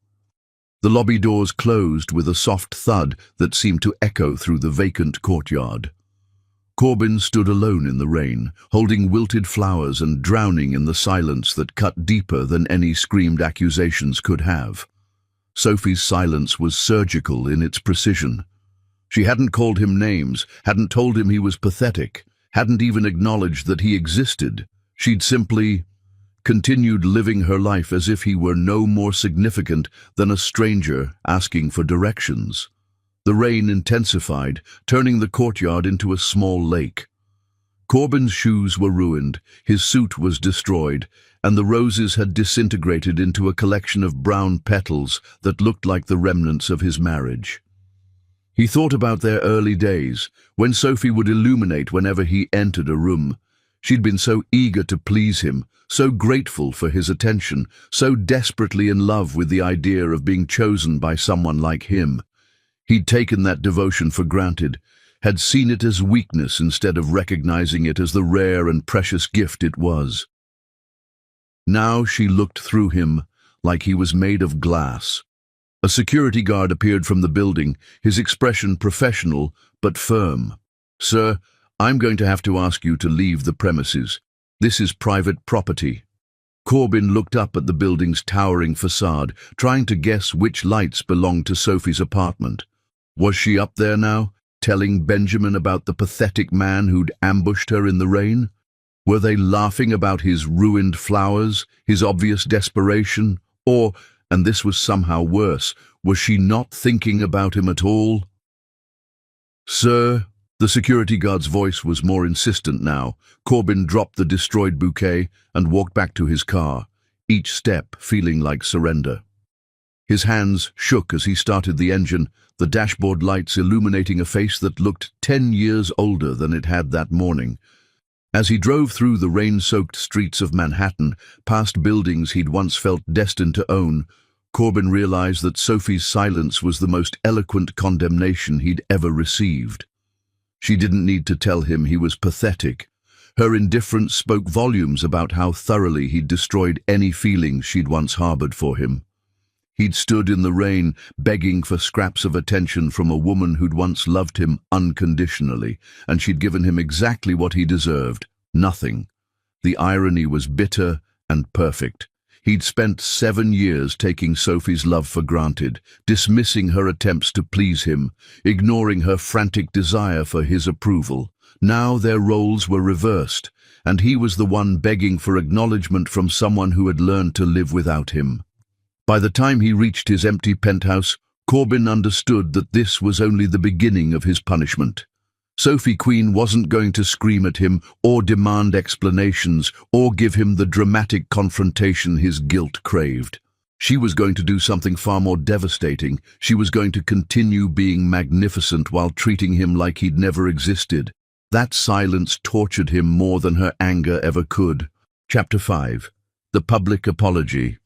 The lobby doors closed with a soft thud that seemed to echo through the vacant courtyard. Corbin stood alone in the rain, holding wilted flowers and drowning in the silence that cut deeper than any screamed accusations could have. Sophie's silence was surgical in its precision. She hadn't called him names, hadn't told him he was pathetic, hadn't even acknowledged that he existed. She'd simply continued living her life as if he were no more significant than a stranger asking for directions. The rain intensified, turning the courtyard into a small lake. Corbin's shoes were ruined, his suit was destroyed, and the roses had disintegrated into a collection of brown petals that looked like the remnants of his marriage. He thought about their early days, when Sophie would illuminate whenever he entered a room. She'd been so eager to please him, so grateful for his attention, so desperately in love with the idea of being chosen by someone like him. He'd taken that devotion for granted, had seen it as weakness instead of recognizing it as the rare and precious gift it was. Now she looked through him like he was made of glass. A security guard appeared from the building, his expression professional but firm. "Sir, I'm going to have to ask you to leave the premises. This is private property." Corbin looked up at the building's towering facade, trying to guess which lights belonged to Sophie's apartment. Was she up there now, telling Benjamin about the pathetic man who'd ambushed her in the rain? Were they laughing about his ruined flowers, his obvious desperation? Or, and this was somehow worse, was she not thinking about him at all? "Sir," the security guard's voice was more insistent now. Corbin dropped the destroyed bouquet and walked back to his car, each step feeling like surrender. His hands shook as he started the engine, the dashboard lights illuminating a face that looked 10 years older than it had that morning. As he drove through the rain-soaked streets of Manhattan, past buildings he'd once felt destined to own, Corbin realized that Sophie's silence was the most eloquent condemnation he'd ever received. She didn't need to tell him he was pathetic. Her indifference spoke volumes about how thoroughly he'd destroyed any feelings she'd once harbored for him. He'd stood in the rain, begging for scraps of attention from a woman who'd once loved him unconditionally, and she'd given him exactly what he deserved, nothing. The irony was bitter and perfect. He'd spent 7 years taking Sophie's love for granted, dismissing her attempts to please him, ignoring her frantic desire for his approval. Now their roles were reversed, and he was the one begging for acknowledgement from someone who had learned to live without him. By the time he reached his empty penthouse, Corbin understood that this was only the beginning of his punishment. Sophie Queen wasn't going to scream at him or demand explanations or give him the dramatic confrontation his guilt craved. She was going to do something far more devastating. She was going to continue being magnificent while treating him like he'd never existed. That silence tortured him more than her anger ever could. Chapter 5. The Public Apology.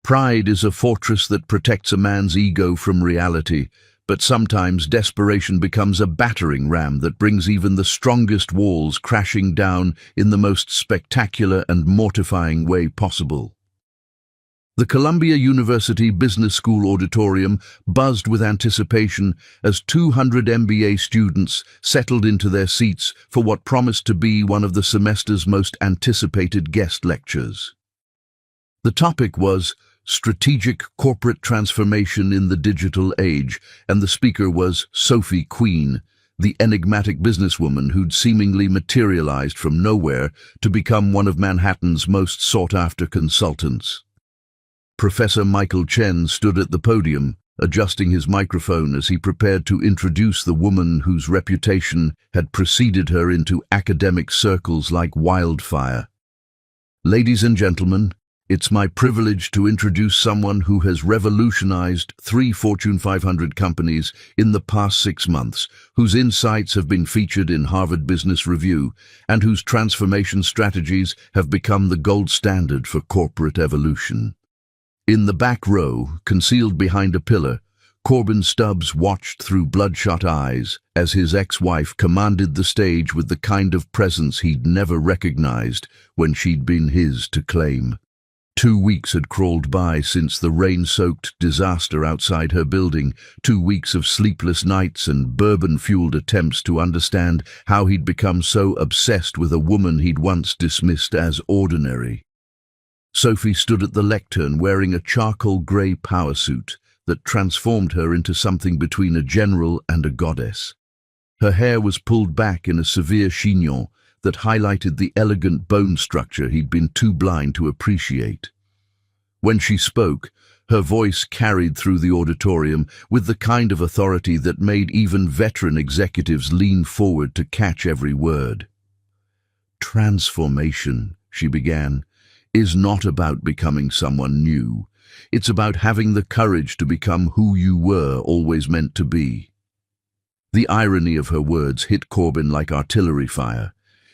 Pride is a fortress that protects a man's ego from reality, But sometimes desperation becomes a battering ram that brings even the strongest walls crashing down in the most spectacular and mortifying way possible. The Columbia University Business School auditorium buzzed with anticipation as 200 MBA students settled into their seats for what promised to be one of the semester's most anticipated guest lectures. The topic was Strategic Corporate Transformation in the Digital Age, and the speaker was Sophie Queen, the enigmatic businesswoman who'd seemingly materialized from nowhere to become one of Manhattan's most sought-after consultants. Professor Michael Chen stood at the podium, adjusting his microphone as he prepared to introduce the woman whose reputation had preceded her into academic circles like wildfire. Ladies and gentlemen, it's my privilege to introduce someone who has revolutionized 3 Fortune 500 companies in the past 6 months, whose insights have been featured in Harvard Business Review, and whose transformation strategies have become the gold standard for corporate evolution. In the back row, concealed behind a pillar, Corbin Stubbs watched through bloodshot eyes as his ex-wife commanded the stage with the kind of presence he'd never recognized when she'd been his to claim. 2 weeks had crawled by since the rain-soaked disaster outside her building, 2 weeks of sleepless nights and bourbon-fueled attempts to understand how he'd become so obsessed with a woman he'd once dismissed as ordinary. Sophie stood at the lectern wearing a charcoal grey power suit that transformed her into something between a general and a goddess. Her hair was pulled back in a severe chignon that highlighted the elegant bone structure he'd been too blind to appreciate. When she spoke, her voice carried through the auditorium with the kind of authority that made even veteran executives lean forward to catch every word. Transformation, she began, is not about becoming someone new. It's about having the courage to become who you were always meant to be. The irony of her words hit Corbin like artillery fire.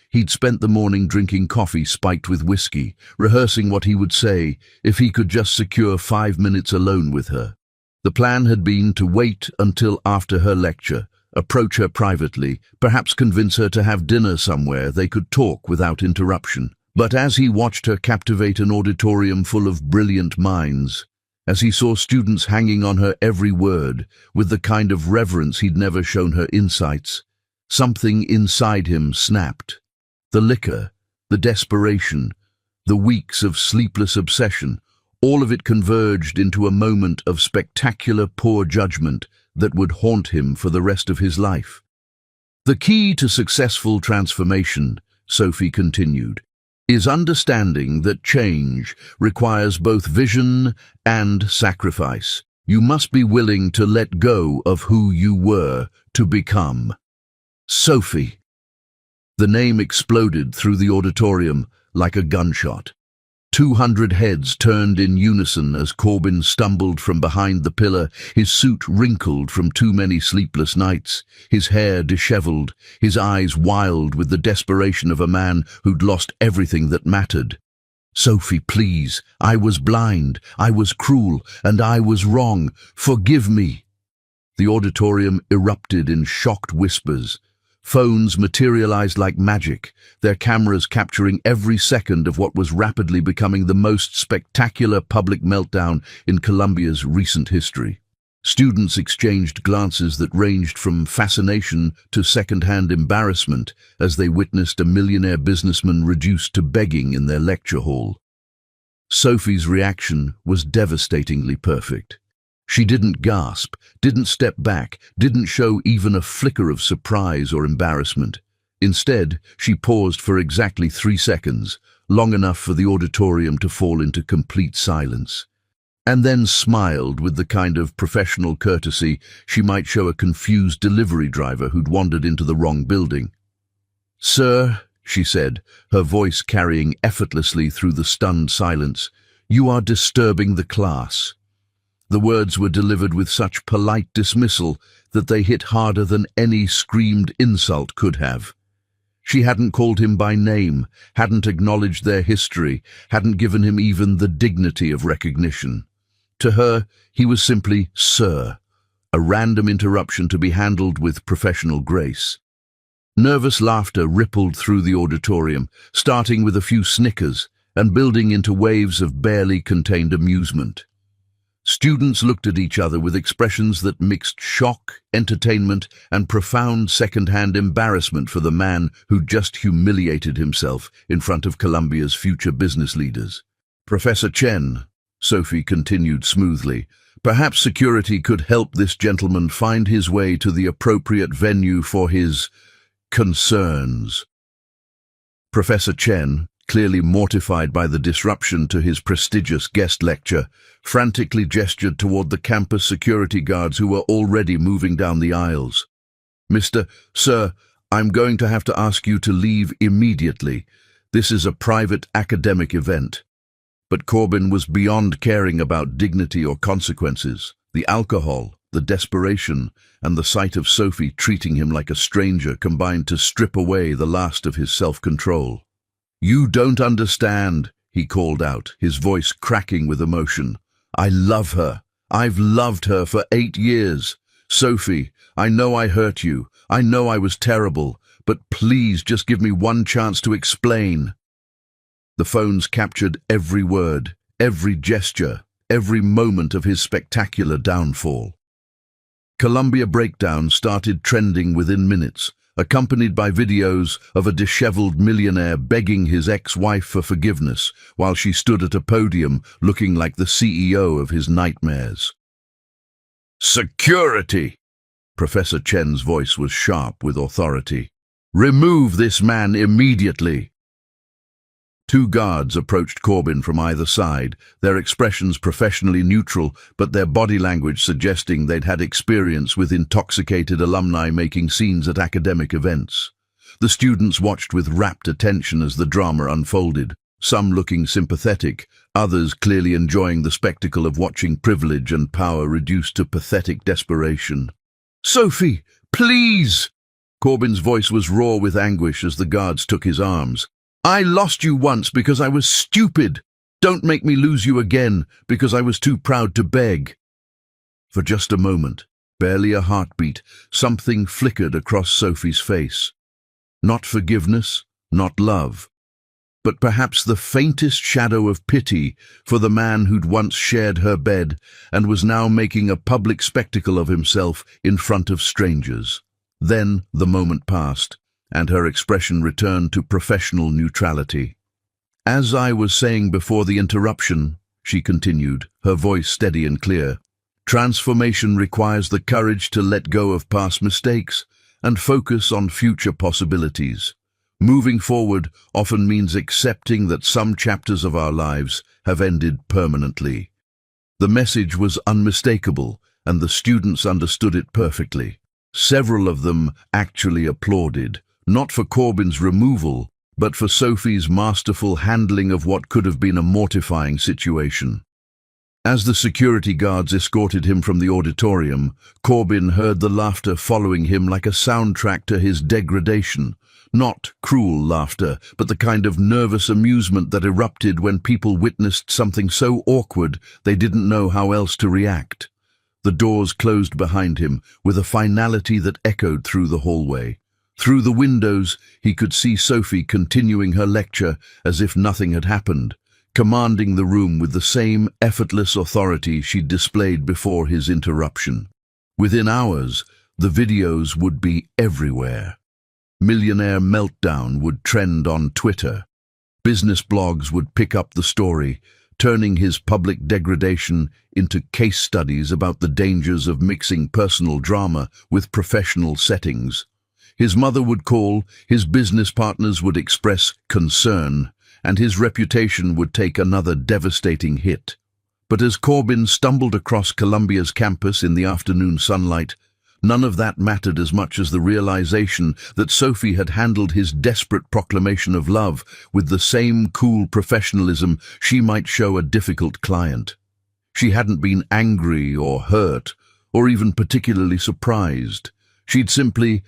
He'd spent the morning drinking coffee spiked with whiskey, rehearsing what he would say if he could just secure 5 minutes alone with her. The plan had been to wait until after her lecture, approach her privately, perhaps convince her to have dinner somewhere they could talk without interruption. But as he watched her captivate an auditorium full of brilliant minds, as he saw students hanging on her every word with the kind of reverence he'd never shown her insights, something inside him snapped. The liquor, the desperation, the weeks of sleepless obsession, all of it converged into a moment of spectacular poor judgment that would haunt him for the rest of his life. The key to successful transformation, Sophie continued, is understanding that change requires both vision and sacrifice. You must be willing to let go of who you were to become. Sophie. The name exploded through the auditorium like a gunshot. 200 heads turned in unison as Corbin stumbled from behind the pillar, his suit wrinkled from too many sleepless nights, his hair disheveled, his eyes wild with the desperation of a man who'd lost everything that mattered. Sophie, please, I was blind, I was cruel, and I was wrong. Forgive me. The auditorium erupted in shocked whispers. Phones materialized like magic, their cameras capturing every second of what was rapidly becoming the most spectacular public meltdown in Columbia's recent history. Students exchanged glances that ranged from fascination to second-hand embarrassment as they witnessed a millionaire businessman reduced to begging in their lecture hall. Sophie's reaction was devastatingly perfect. She didn't gasp, didn't step back, didn't show even a flicker of surprise or embarrassment. Instead, she paused for exactly 3 seconds, long enough for the auditorium to fall into complete silence, and then smiled with the kind of professional courtesy she might show a confused delivery driver who'd wandered into the wrong building. "Sir," she said, her voice carrying effortlessly through the stunned silence, "you are disturbing the class." The words were delivered with such polite dismissal that they hit harder than any screamed insult could have. She hadn't called him by name, hadn't acknowledged their history, hadn't given him even the dignity of recognition. To her, he was simply Sir, a random interruption to be handled with professional grace. Nervous laughter rippled through the auditorium, starting with a few snickers and building into waves of barely contained amusement. Students looked at each other with expressions that mixed shock, entertainment, and profound second-hand embarrassment for the man who'd just humiliated himself in front of Columbia's future business leaders. "Professor Chen," Sophie continued smoothly, "perhaps security could help this gentleman find his way to the appropriate venue for his concerns." Professor Chen, clearly mortified by the disruption to his prestigious guest lecture, frantically gestured toward the campus security guards who were already moving down the aisles. Sir, I'm going to have to ask you to leave immediately. This is a private academic event." But Corbin was beyond caring about dignity or consequences. The alcohol, the desperation, and the sight of Sophie treating him like a stranger combined to strip away the last of his self-control. "You don't understand," he called out, his voice cracking with emotion. "I love her. I've loved her for 8 years. Sophie, I know I hurt you. I know I was terrible, but please just give me one chance to explain." The phones captured every word, every gesture, every moment of his spectacular downfall. Columbia Breakdown started trending within minutes, accompanied by videos of a disheveled millionaire begging his ex-wife for forgiveness while she stood at a podium looking like the CEO of his nightmares. "Security!" Professor Chen's voice was sharp with authority. "Remove this man immediately." 2 guards approached Corbin from either side, their expressions professionally neutral, but their body language suggesting they'd had experience with intoxicated alumni making scenes at academic events. The students watched with rapt attention as the drama unfolded, some looking sympathetic, others clearly enjoying the spectacle of watching privilege and power reduced to pathetic desperation. "Sophie, please!" Corbin's voice was raw with anguish as the guards took his arms. "I lost you once because I was stupid. Don't make me lose you again because I was too proud to beg." For just a moment, barely a heartbeat, something flickered across Sophie's face. Not forgiveness, not love, but perhaps the faintest shadow of pity for the man who'd once shared her bed and was now making a public spectacle of himself in front of strangers. Then the moment passed, and her expression returned to professional neutrality. "As I was saying before the interruption," she continued, her voice steady and clear, "transformation requires the courage to let go of past mistakes and focus on future possibilities. Moving forward often means accepting that some chapters of our lives have ended permanently." The message was unmistakable, and the students understood it perfectly. Several of them actually applauded, not for Corbin's removal, but for Sophie's masterful handling of what could have been a mortifying situation. As the security guards escorted him from the auditorium, Corbin heard the laughter following him like a soundtrack to his degradation. Not cruel laughter, but the kind of nervous amusement that erupted when people witnessed something so awkward they didn't know how else to react. The doors closed behind him with a finality that echoed through the hallway. Through the windows, he could see Sophie continuing her lecture as if nothing had happened, commanding the room with the same effortless authority she'd displayed before his interruption. Within hours, the videos would be everywhere. Millionaire Meltdown would trend on Twitter. Business blogs would pick up the story, turning his public degradation into case studies about the dangers of mixing personal drama with professional settings. His mother would call, his business partners would express concern, and his reputation would take another devastating hit. But as Corbin stumbled across Columbia's campus in the afternoon sunlight, none of that mattered as much as the realization that Sophie had handled his desperate proclamation of love with the same cool professionalism she might show a difficult client. She hadn't been angry or hurt, or even particularly surprised. She'd simply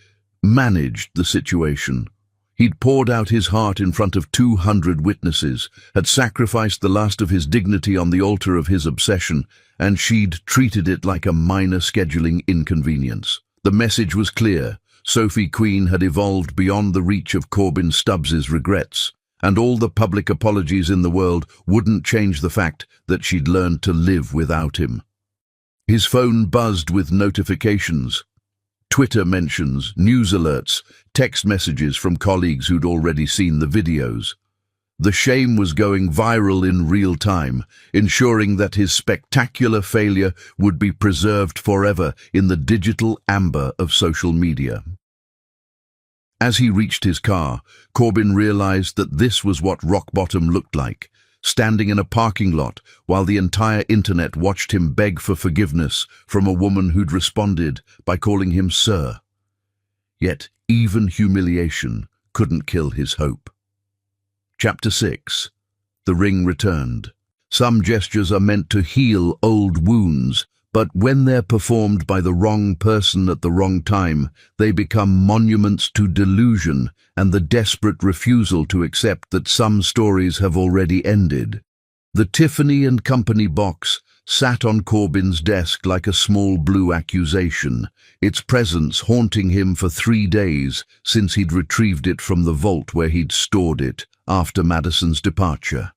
managed the situation. He'd poured out his heart in front of 200 witnesses, had sacrificed the last of his dignity on the altar of his obsession, and she'd treated it like a minor scheduling inconvenience. The message was clear. Sophie Queen had evolved beyond the reach of Corbin Stubbs's regrets, and all the public apologies in the world wouldn't change the fact that she'd learned to live without him. His phone buzzed with notifications. Twitter mentions, news alerts, text messages from colleagues who'd already seen the videos. The shame was going viral in real time, ensuring that his spectacular failure would be preserved forever in the digital amber of social media. As he reached his car, Corbin realized that this was what rock bottom looked like, standing in a parking lot while the entire internet watched him beg for forgiveness from a woman who'd responded by calling him sir. Yet even humiliation couldn't kill his hope. Chapter 6. The ring returned. Some gestures are meant to heal old wounds, but when they're performed by the wrong person at the wrong time, they become monuments to delusion and the desperate refusal to accept that some stories have already ended. The Tiffany & Company box sat on Corbin's desk like a small blue accusation, its presence haunting him for 3 days since he'd retrieved it from the vault where he'd stored it after Madison's departure.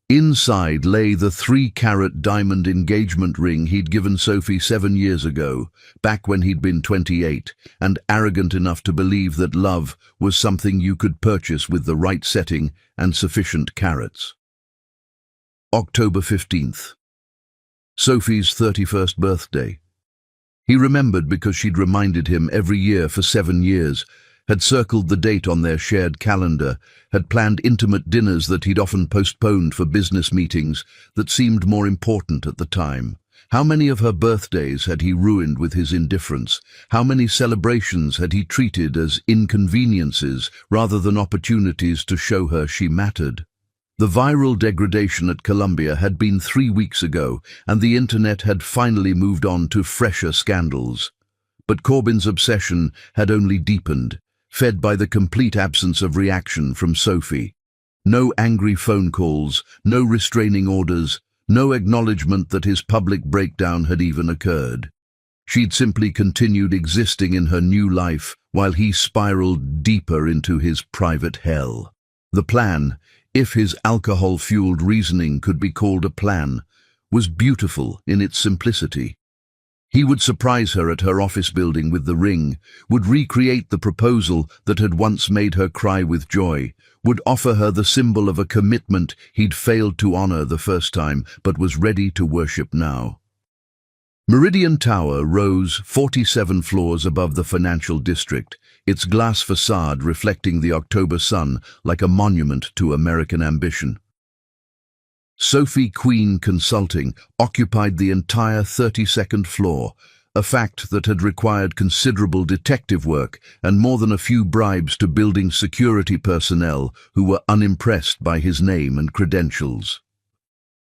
Inside lay the 3-carat diamond engagement ring he'd given Sophie 7 years ago, back when he'd been 28, and arrogant enough to believe that love was something you could purchase with the right setting and sufficient carats. October 15th. Sophie's 31st birthday. He remembered because she'd reminded him every year for 7 years, had circled the date on their shared calendar, had planned intimate dinners that he'd often postponed for business meetings that seemed more important at the time. How many of her birthdays had he ruined with his indifference? How many celebrations had he treated as inconveniences rather than opportunities to show her she mattered? The viral degradation at Columbia had been 3 weeks ago, and the internet had finally moved on to fresher scandals. But Corbin's obsession had only deepened, fed by the complete absence of reaction from Sophie. No angry phone calls, no restraining orders, no acknowledgement that his public breakdown had even occurred. She'd simply continued existing in her new life while he spiraled deeper into his private hell. The plan, if his alcohol-fueled reasoning could be called a plan, was beautiful in its simplicity. He would surprise her at her office building with the ring, would recreate the proposal that had once made her cry with joy, would offer her the symbol of a commitment he'd failed to honor the first time but was ready to worship now. Meridian Tower rose 47 floors above the financial district, its glass facade reflecting the October sun like a monument to American ambition. Sophie Queen Consulting occupied the entire 32nd floor, a fact that had required considerable detective work and more than a few bribes to building security personnel who were unimpressed by his name and credentials.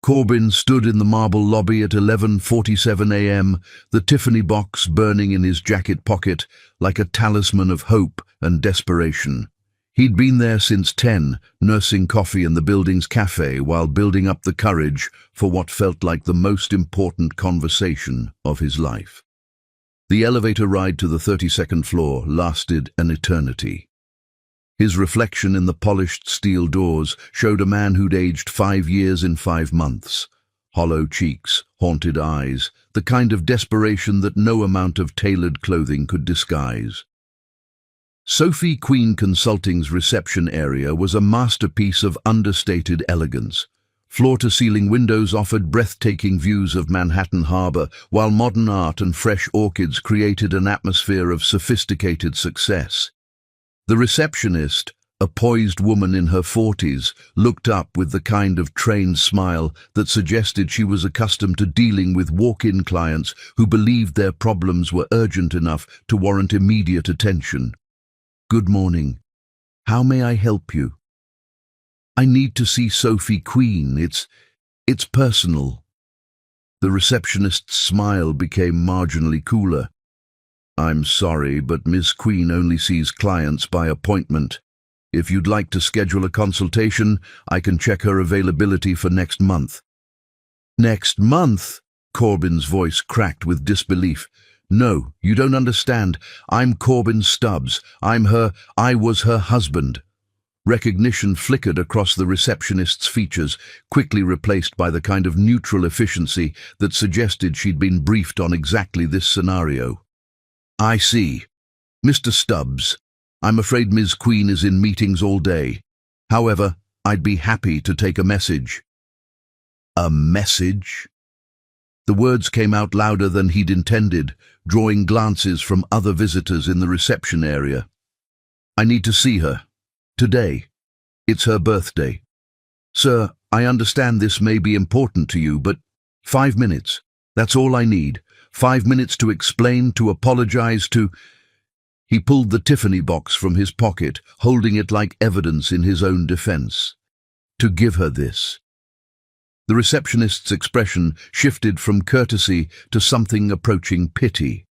Corbin stood in the marble lobby at 11:47 a.m., the Tiffany box burning in his jacket pocket like a talisman of hope and desperation. He'd been there since 10, nursing coffee in the building's cafe while building up the courage for what felt like the most important conversation of his life. The elevator ride to the 32nd floor lasted an eternity. His reflection in the polished steel doors showed a man who'd aged 5 years in 5 months. Hollow cheeks, haunted eyes, the kind of desperation that no amount of tailored clothing could disguise. Sophie Queen Consulting's reception area was a masterpiece of understated elegance. Floor-to-ceiling windows offered breathtaking views of Manhattan Harbor, while modern art and fresh orchids created an atmosphere of sophisticated success. The receptionist, a poised woman in her 40s, looked up with the kind of trained smile that suggested she was accustomed to dealing with walk-in clients who believed their problems were urgent enough to warrant immediate attention. "Good morning. How may I help you?" "I need to see Sophie Queen. It's personal." The receptionist's smile became marginally cooler. "I'm sorry, but Miss Queen only sees clients by appointment." If you'd like to schedule a consultation, I can check her availability for next month." "Next month?" Corbin's voice cracked with disbelief. "No, you don't understand. I'm Corbin Stubbs. I was her husband." Recognition flickered across the receptionist's features, quickly replaced by the kind of neutral efficiency that suggested she'd been briefed on exactly this scenario. "I see. Mr. Stubbs, I'm afraid Ms. Queen is in meetings all day. However, I'd be happy to take a message." "A message?" The words came out louder than he'd intended, drawing glances from other visitors in the reception area. "I need to see her. Today. It's her birthday. Sir, I understand this may be important to you, but 5 minutes. That's all I need. 5 minutes to explain, to apologize, to—" He pulled the Tiffany box from his pocket, holding it like evidence in his own defense. "To give her this." The receptionist's expression shifted from courtesy to something approaching pity.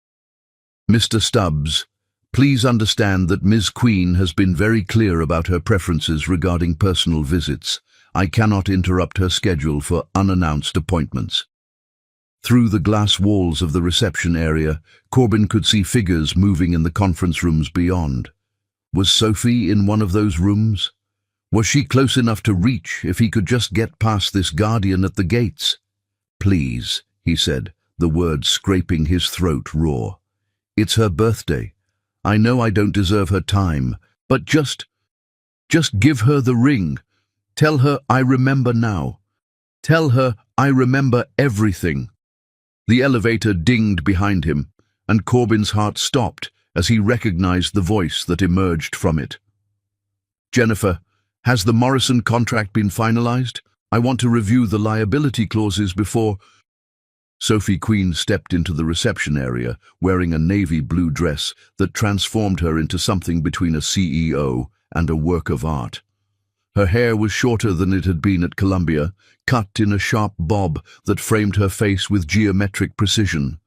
"Mr. Stubbs, please understand that Ms. Queen has been very clear about her preferences regarding personal visits. I cannot interrupt her schedule for unannounced appointments." Through the glass walls of the reception area, Corbin could see figures moving in the conference rooms beyond. Was Sophie in one of those rooms? Was she close enough to reach if he could just get past this guardian at the gates? "Please," he said, the words scraping his throat raw. "It's her birthday. I know I don't deserve her time, but just give her the ring. Tell her I remember now. Tell her I remember everything." The elevator dinged behind him, and Corbin's heart stopped as he recognized the voice that emerged from it. "Jennifer, has the Morrison contract been finalized? I want to review the liability clauses before—" Sophie Queen stepped into the reception area, wearing a navy blue dress that transformed her into something between a CEO and a work of art. Her hair was shorter than it had been at Columbia, cut in a sharp bob that framed her face with geometric precision.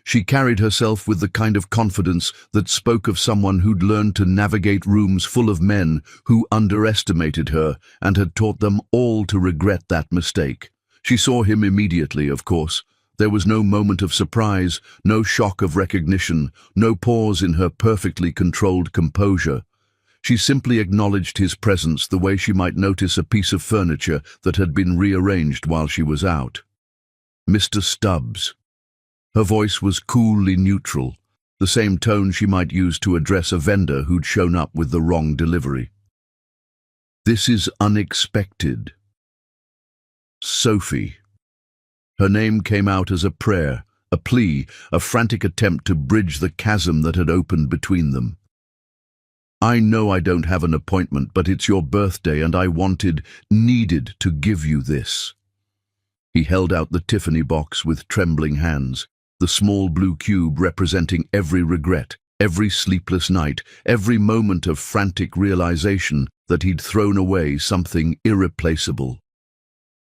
She carried herself with the kind of confidence that spoke of someone who'd learned to navigate rooms full of men who underestimated her and had taught them all to regret that mistake. She saw him immediately, of course. There was no moment of surprise, no shock of recognition, no pause in her perfectly controlled composure. She simply acknowledged his presence the way she might notice a piece of furniture that had been rearranged while she was out. "Mr. Stubbs." Her voice was coolly neutral, the same tone she might use to address a vendor who'd shown up with the wrong delivery. "This is unexpected. Sophie." Her name came out as a prayer, a plea, a frantic attempt to bridge the chasm that had opened between them. "I know I don't have an appointment, but it's your birthday and I needed to give you this." He held out the Tiffany box with trembling hands, the small blue cube representing every regret, every sleepless night, every moment of frantic realization that he'd thrown away something irreplaceable.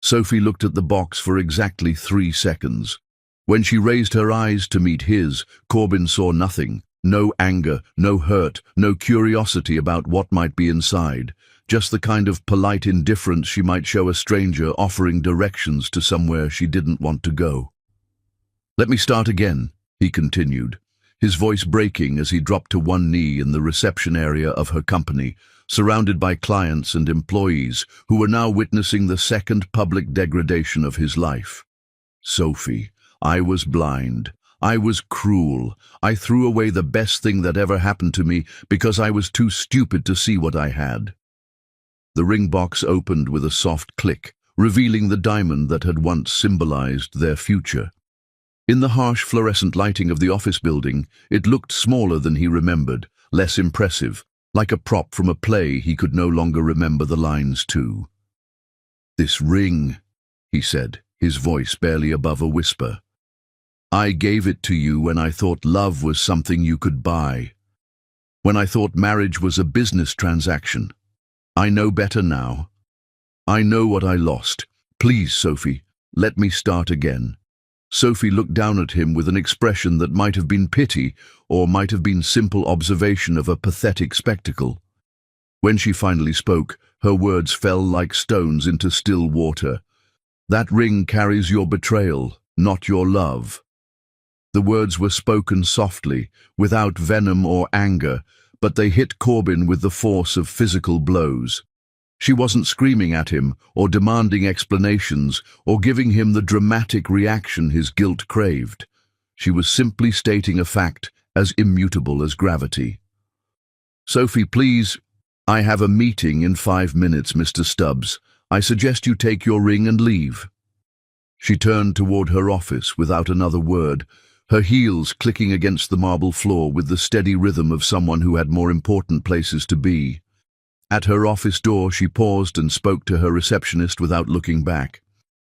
Sophie looked at the box for exactly 3 seconds. When she raised her eyes to meet his, Corbin saw nothing. No anger, no hurt, no curiosity about what might be inside, just the kind of polite indifference she might show a stranger offering directions to somewhere she didn't want to go. "Let me start again," he continued, his voice breaking as he dropped to one knee in the reception area of her company, surrounded by clients and employees who were now witnessing the second public degradation of his life. "Sophie, I was blind. I was cruel. I threw away the best thing that ever happened to me because I was too stupid to see what I had." The ring box opened with a soft click, revealing the diamond that had once symbolized their future. In the harsh fluorescent lighting of the office building, it looked smaller than he remembered, less impressive, like a prop from a play he could no longer remember the lines to. "This ring," he said, his voice barely above a whisper. "I gave it to you when I thought love was something you could buy. When I thought marriage was a business transaction. I know better now. I know what I lost. Please, Sophie, let me start again." Sophie looked down at him with an expression that might have been pity or might have been simple observation of a pathetic spectacle. When she finally spoke, her words fell like stones into still water. "That ring carries your betrayal, not your love." The words were spoken softly, without venom or anger, but they hit Corbin with the force of physical blows. She wasn't screaming at him, or demanding explanations, or giving him the dramatic reaction his guilt craved. She was simply stating a fact as immutable as gravity. "Sophie, please. I have a meeting in 5 minutes, Mr. Stubbs. I suggest you take your ring and leave." She turned toward her office without another word, her heels clicking against the marble floor with the steady rhythm of someone who had more important places to be. At her office door, she paused and spoke to her receptionist without looking back.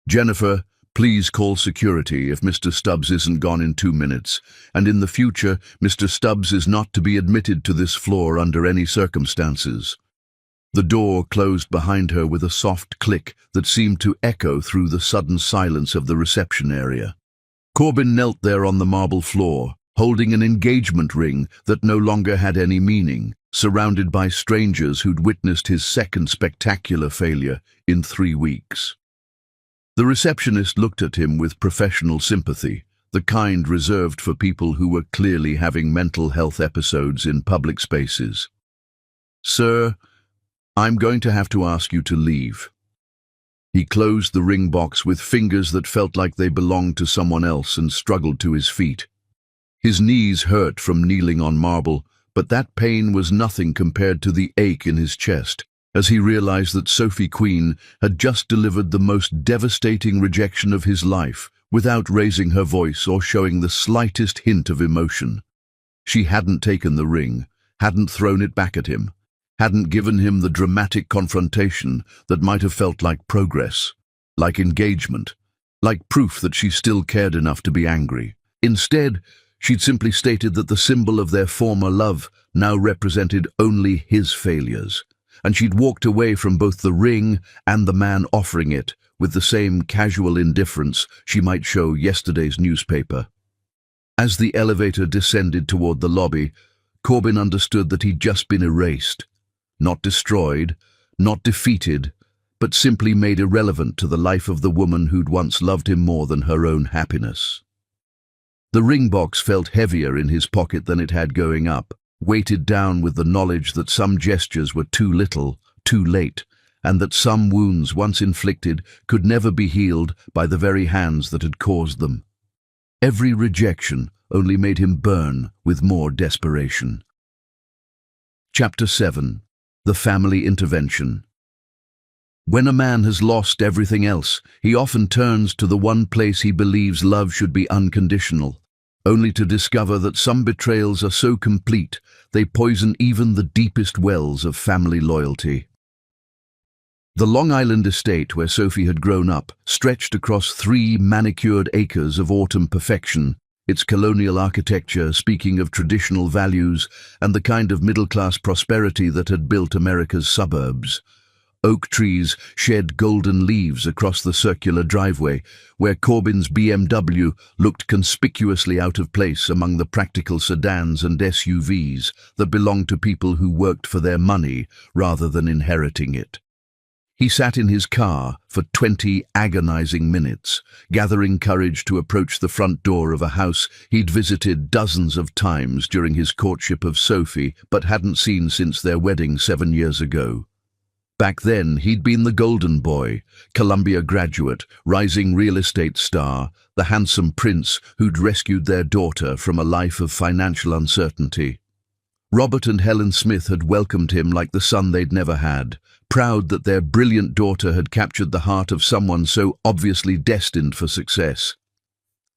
"Jennifer, please call security if Mr. Stubbs isn't gone in 2 minutes, and in the future, Mr. Stubbs is not to be admitted to this floor under any circumstances." The door closed behind her with a soft click that seemed to echo through the sudden silence of the reception area. Corbin knelt there on the marble floor, holding an engagement ring that no longer had any meaning, surrounded by strangers who'd witnessed his second spectacular failure in 3 weeks. The receptionist looked at him with professional sympathy, the kind reserved for people who were clearly having mental health episodes in public spaces. "Sir, I'm going to have to ask you to leave." He closed the ring box with fingers that felt like they belonged to someone else and struggled to his feet. His knees hurt from kneeling on marble, but that pain was nothing compared to the ache in his chest as he realized that Sophie Queen had just delivered the most devastating rejection of his life without raising her voice or showing the slightest hint of emotion. She hadn't taken the ring, hadn't thrown it back at him, hadn't given him the dramatic confrontation that might have felt like progress, like engagement, like proof that she still cared enough to be angry. Instead, she'd simply stated that the symbol of their former love now represented only his failures, and she'd walked away from both the ring and the man offering it with the same casual indifference she might show yesterday's newspaper. As the elevator descended toward the lobby, Corbin understood that he'd just been erased, not destroyed, not defeated, but simply made irrelevant to the life of the woman who'd once loved him more than her own happiness. The ring box felt heavier in his pocket than it had going up, weighted down with the knowledge that some gestures were too little, too late, and that some wounds once inflicted could never be healed by the very hands that had caused them. Every rejection only made him burn with more desperation. Chapter 7. The Family Intervention. When a man has lost everything else, he often turns to the one place he believes love should be unconditional, only to discover that some betrayals are so complete they poison even the deepest wells of family loyalty. The Long Island estate where Sophie had grown up stretched across 3 manicured acres of autumn perfection, its colonial architecture speaking of traditional values and the kind of middle-class prosperity that had built America's suburbs. Oak trees shed golden leaves across the circular driveway, where Corbin's BMW looked conspicuously out of place among the practical sedans and SUVs that belonged to people who worked for their money rather than inheriting it. He sat in his car for 20 agonizing minutes, gathering courage to approach the front door of a house he'd visited dozens of times during his courtship of Sophie but hadn't seen since their wedding 7 years ago. Back then, he'd been the golden boy, Columbia graduate, rising real estate star, the handsome prince who'd rescued their daughter from a life of financial uncertainty. Robert and Helen Smith had welcomed him like the son they'd never had, proud that their brilliant daughter had captured the heart of someone so obviously destined for success.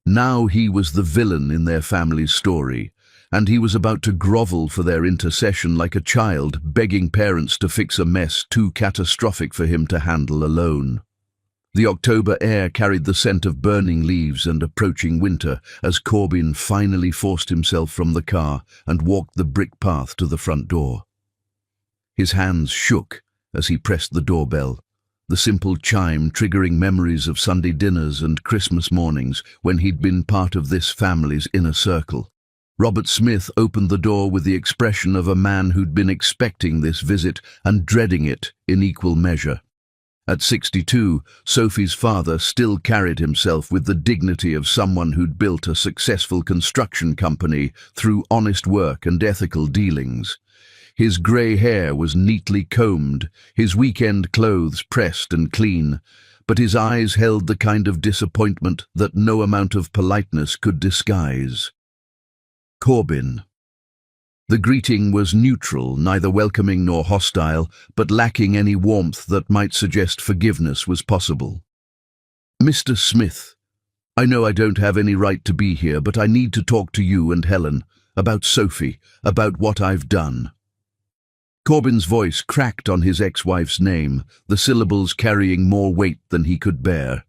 Now he was the villain in their family's story, and he was about to grovel for their intercession like a child begging parents to fix a mess too catastrophic for him to handle alone. The October air carried the scent of burning leaves and approaching winter as Corbin finally forced himself from the car and walked the brick path to the front door. His hands shook as he pressed the doorbell, the simple chime triggering memories of Sunday dinners and Christmas mornings when he'd been part of this family's inner circle. Robert Smith opened the door with the expression of a man who'd been expecting this visit and dreading it in equal measure. At 62, Sophie's father still carried himself with the dignity of someone who'd built a successful construction company through honest work and ethical dealings. His grey hair was neatly combed, his weekend clothes pressed and clean, but his eyes held the kind of disappointment that no amount of politeness could disguise. Corbin. The greeting was neutral, neither welcoming nor hostile, but lacking any warmth that might suggest forgiveness was possible. "Mr. Smith, I know I don't have any right to be here, but I need to talk to you and Helen, about Sophie, about what I've done." Corbin's voice cracked on his ex-wife's name, the syllables carrying more weight than he could bear.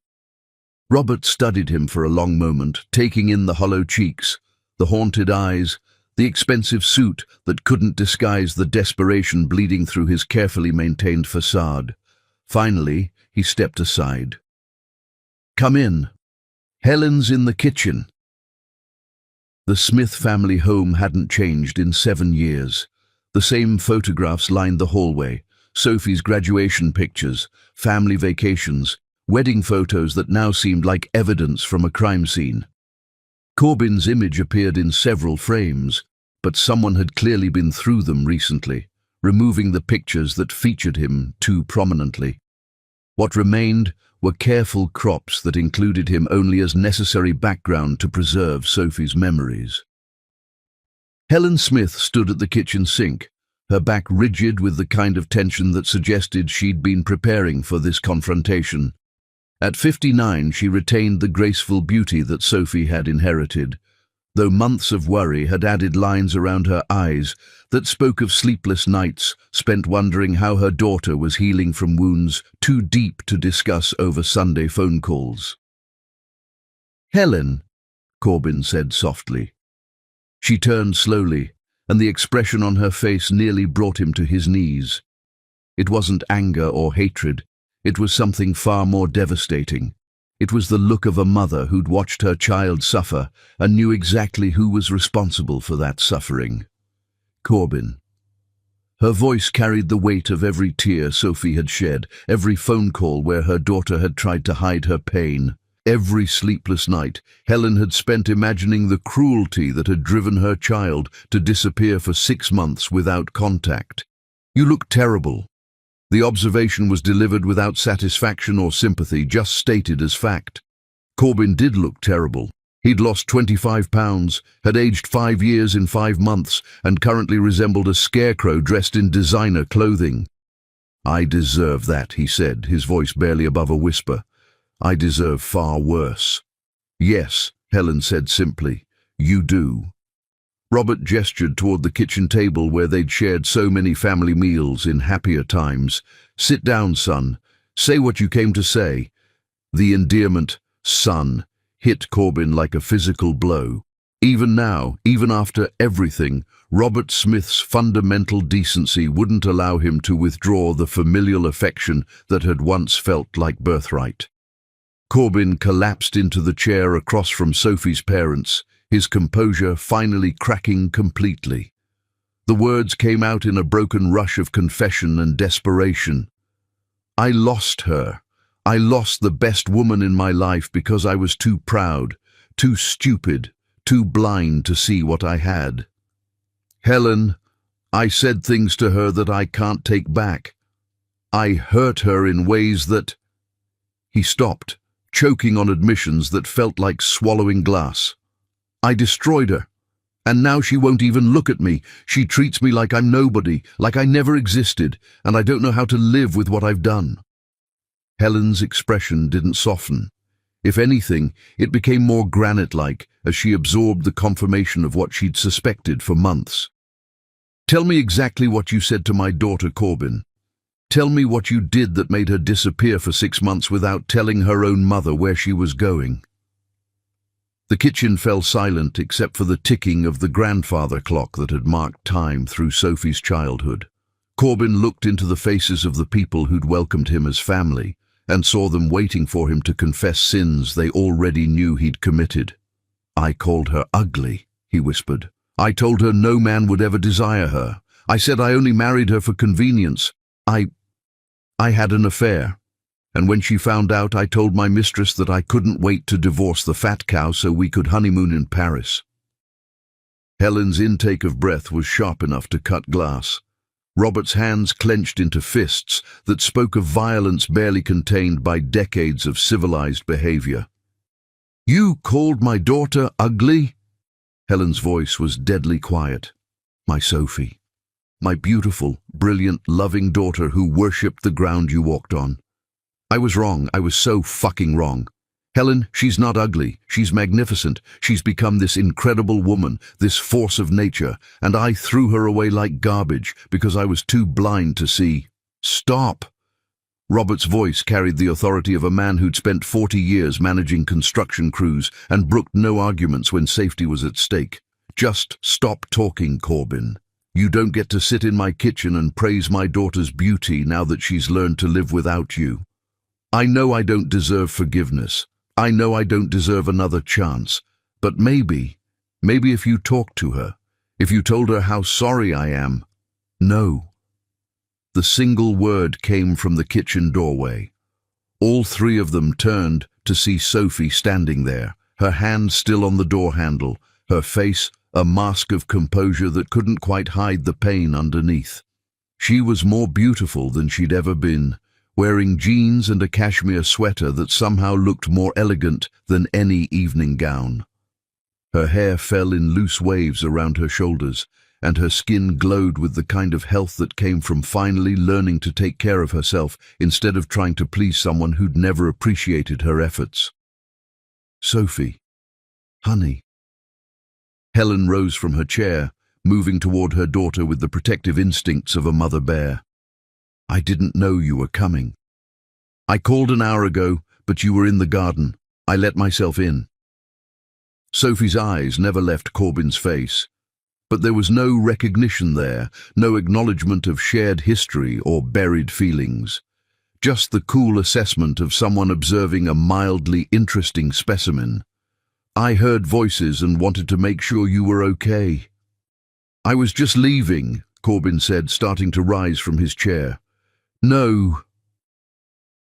Robert studied him for a long moment, taking in the hollow cheeks, the haunted eyes, the expensive suit that couldn't disguise the desperation bleeding through his carefully maintained facade. Finally, he stepped aside. "Come in. Helen's in the kitchen." The Smith family home hadn't changed in 7 years. The same photographs lined the hallway, Sophie's graduation pictures, family vacations, wedding photos that now seemed like evidence from a crime scene. Corbin's image appeared in several frames, but someone had clearly been through them recently, removing the pictures that featured him too prominently. What remained were careful crops that included him only as necessary background to preserve Sophie's memories. Helen Smith stood at the kitchen sink, her back rigid with the kind of tension that suggested she'd been preparing for this confrontation. At 59, she retained the graceful beauty that Sophie had inherited, though months of worry had added lines around her eyes that spoke of sleepless nights spent wondering how her daughter was healing from wounds too deep to discuss over Sunday phone calls. "Helen," Corbin said softly. She turned slowly, and the expression on her face nearly brought him to his knees. It wasn't anger or hatred. It was something far more devastating. It was the look of a mother who'd watched her child suffer and knew exactly who was responsible for that suffering. Corbin. Her voice carried the weight of every tear Sophie had shed, every phone call where her daughter had tried to hide her pain. Every sleepless night, Helen had spent imagining the cruelty that had driven her child to disappear for 6 months without contact. "You look terrible." The observation was delivered without satisfaction or sympathy, just stated as fact. Corbin did look terrible. He'd lost 25 pounds, had aged 5 years in 5 months, and currently resembled a scarecrow dressed in designer clothing. "I deserve that," he said, his voice barely above a whisper. "I deserve far worse." "Yes," Helen said simply, "you do." Robert gestured toward the kitchen table where they'd shared so many family meals in happier times. "Sit down, son. Say what you came to say." The endearment, "son," hit Corbin like a physical blow. Even now, even after everything, Robert Smith's fundamental decency wouldn't allow him to withdraw the familial affection that had once felt like birthright. Corbin collapsed into the chair across from Sophie's parents, his composure finally cracking completely. The words came out in a broken rush of confession and desperation. "I lost her. I lost the best woman in my life because I was too proud, too stupid, too blind to see what I had. Helen, I said things to her that I can't take back. I hurt her in ways that—" He stopped, choking on admissions that felt like swallowing glass. "I destroyed her, and now she won't even look at me. She treats me like I'm nobody, like I never existed, and I don't know how to live with what I've done." Helen's expression didn't soften. If anything, it became more granite-like as she absorbed the confirmation of what she'd suspected for months. "Tell me exactly what you said to my daughter, Corbin. Tell me what you did that made her disappear for 6 months without telling her own mother where she was going." The kitchen fell silent except for the ticking of the grandfather clock that had marked time through Sophie's childhood. Corbin looked into the faces of the people who'd welcomed him as family and saw them waiting for him to confess sins they already knew he'd committed. "I called her ugly," he whispered, I told her no man would ever desire her. I said I only married her for convenience. I had an affair. And when she found out, I told my mistress that I couldn't wait to divorce the fat cow so we could honeymoon in Paris. Helen's intake of breath was sharp enough to cut glass. Robert's hands clenched into fists that spoke of violence barely contained by decades of civilized behavior. "You called my daughter ugly?" Helen's voice was deadly quiet. "My Sophie. My beautiful, brilliant, loving daughter who worshipped the ground you walked on. I was wrong. I was so fucking wrong. Helen, she's not ugly. She's magnificent. She's become this incredible woman, this force of nature, and I threw her away like garbage because I was too blind to see." "Stop!" Robert's voice carried the authority of a man who'd spent 40 years managing construction crews and brooked no arguments when safety was at stake. "Just stop talking, Corbin. You don't get to sit in my kitchen and praise my daughter's beauty now that she's learned to live without you. I know I don't deserve forgiveness. I know I don't deserve another chance. But maybe if you talked to her, if you told her how sorry I am." "No." The single word came from the kitchen doorway. All three of them turned to see Sophie standing there, her hand still on the door handle, her face a mask of composure that couldn't quite hide the pain underneath. She was more beautiful than she'd ever been, wearing jeans and a cashmere sweater that somehow looked more elegant than any evening gown. Her hair fell in loose waves around her shoulders, and her skin glowed with the kind of health that came from finally learning to take care of herself instead of trying to please someone who'd never appreciated her efforts. "Sophie, honey." Helen rose from her chair, moving toward her daughter with the protective instincts of a mother bear. "I didn't know you were coming. I called an hour ago, but you were in the garden. I let myself in." Sophie's eyes never left Corbin's face, but there was no recognition there, no acknowledgement of shared history or buried feelings. Just the cool assessment of someone observing a mildly interesting specimen. "I heard voices and wanted to make sure you were okay." "I was just leaving," Corbin said, starting to rise from his chair. "No."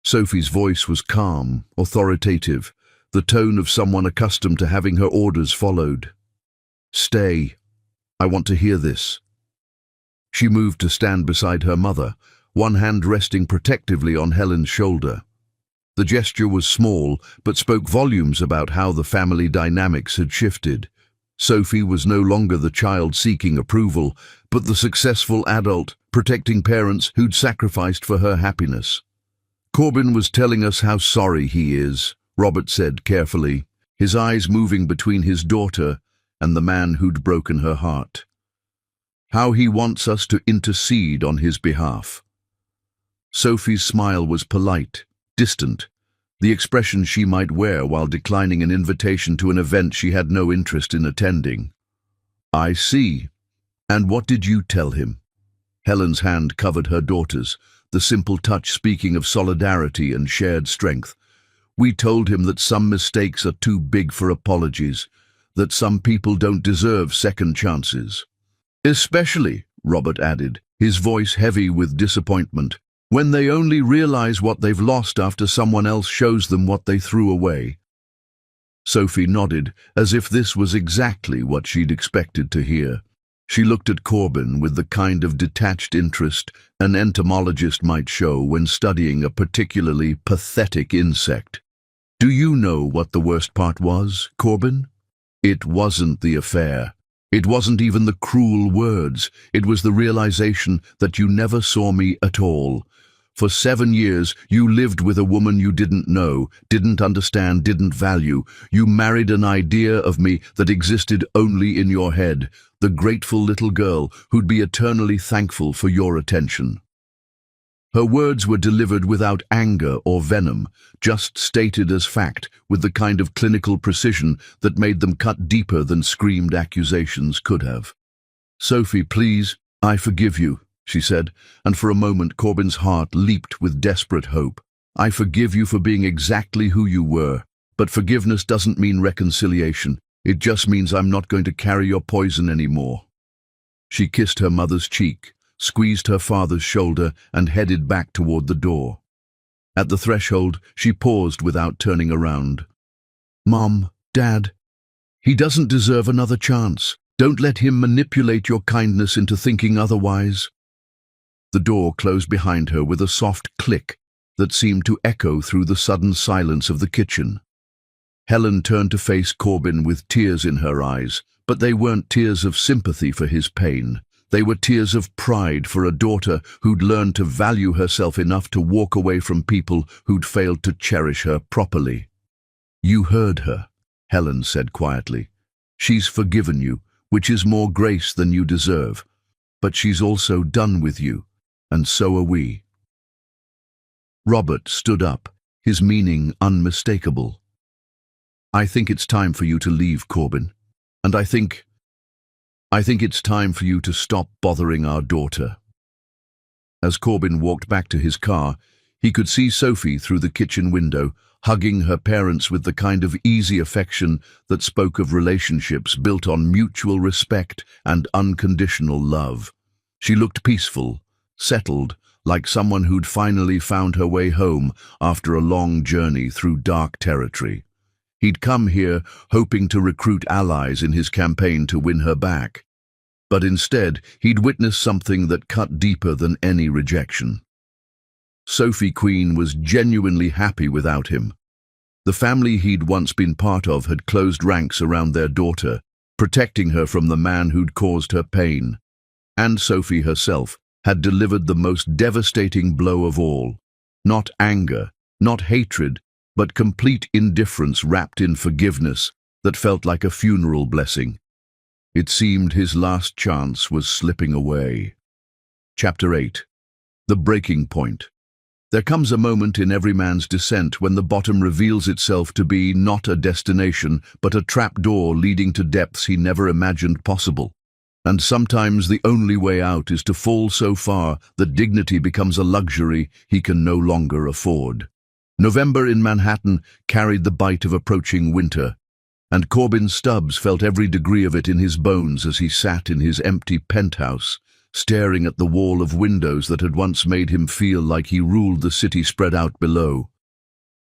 Sophie's voice was calm, authoritative, the tone of someone accustomed to having her orders followed. "Stay. I want to hear this." She moved to stand beside her mother, one hand resting protectively on Helen's shoulder. The gesture was small, but spoke volumes about how the family dynamics had shifted. Sophie was no longer the child seeking approval, but the successful adult protecting parents who'd sacrificed for her happiness. "Corbin was telling us how sorry he is," Robert said carefully, his eyes moving between his daughter and the man who'd broken her heart. "How he wants us to intercede on his behalf." Sophie's smile was polite, distant, the expression she might wear while declining an invitation to an event she had no interest in attending. "I see. And what did you tell him?" Helen's hand covered her daughter's, the simple touch speaking of solidarity and shared strength. "We told him that some mistakes are too big for apologies, that some people don't deserve second chances. Especially," Robert added, his voice heavy with disappointment, "when they only realize what they've lost after someone else shows them what they threw away." Sophie nodded, as if this was exactly what she'd expected to hear. She looked at Corbin with the kind of detached interest an entomologist might show when studying a particularly pathetic insect. "Do you know what the worst part was, Corbin? It wasn't the affair. It wasn't even the cruel words. It was the realization that you never saw me at all. For 7 years, you lived with a woman you didn't know, didn't understand, didn't value. You married an idea of me that existed only in your head, the grateful little girl who'd be eternally thankful for your attention." Her words were delivered without anger or venom, just stated as fact, with the kind of clinical precision that made them cut deeper than screamed accusations could have. "Sophie, please, I forgive you," she said, and for a moment Corbin's heart leaped with desperate hope. "I forgive you for being exactly who you were, but forgiveness doesn't mean reconciliation. It just means I'm not going to carry your poison anymore." She kissed her mother's cheek, squeezed her father's shoulder, and headed back toward the door. At the threshold, she paused without turning around. "Mom, Dad, he doesn't deserve another chance. Don't let him manipulate your kindness into thinking otherwise." The door closed behind her with a soft click that seemed to echo through the sudden silence of the kitchen. Helen turned to face Corbin with tears in her eyes, but they weren't tears of sympathy for his pain. They were tears of pride for a daughter who'd learned to value herself enough to walk away from people who'd failed to cherish her properly. "You heard her," Helen said quietly. "She's forgiven you, which is more grace than you deserve. But she's also done with you, and so are we." Robert stood up, his meaning unmistakable. "I think it's time for you to leave, Corbin. And I think it's time for you to stop bothering our daughter." As Corbin walked back to his car, he could see Sophie through the kitchen window, hugging her parents with the kind of easy affection that spoke of relationships built on mutual respect and unconditional love. She looked peaceful, settled, like someone who'd finally found her way home after a long journey through dark territory. He'd come here hoping to recruit allies in his campaign to win her back. But instead, he'd witnessed something that cut deeper than any rejection. Sophie Queen was genuinely happy without him. The family he'd once been part of had closed ranks around their daughter, protecting her from the man who'd caused her pain. And Sophie herself had delivered the most devastating blow of all. Not anger, not hatred, but complete indifference wrapped in forgiveness that felt like a funeral blessing. It seemed his last chance was slipping away. Chapter 8. The Breaking Point. There comes a moment in every man's descent when the bottom reveals itself to be not a destination, but a trapdoor leading to depths he never imagined possible. And sometimes the only way out is to fall so far that dignity becomes a luxury he can no longer afford. November in Manhattan carried the bite of approaching winter, and Corbin Stubbs felt every degree of it in his bones as he sat in his empty penthouse, staring at the wall of windows that had once made him feel like he ruled the city spread out below.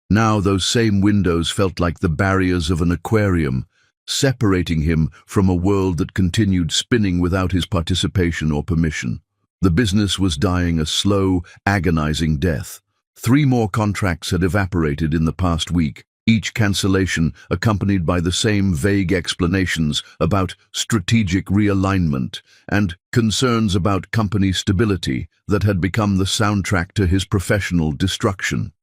Now those same windows felt like the barriers of an aquarium, separating him from a world that continued spinning without his participation or permission. The business was dying a slow, agonizing death. 3 more contracts had evaporated in the past week, each cancellation accompanied by the same vague explanations about strategic realignment and concerns about company stability that had become the soundtrack to his professional destruction.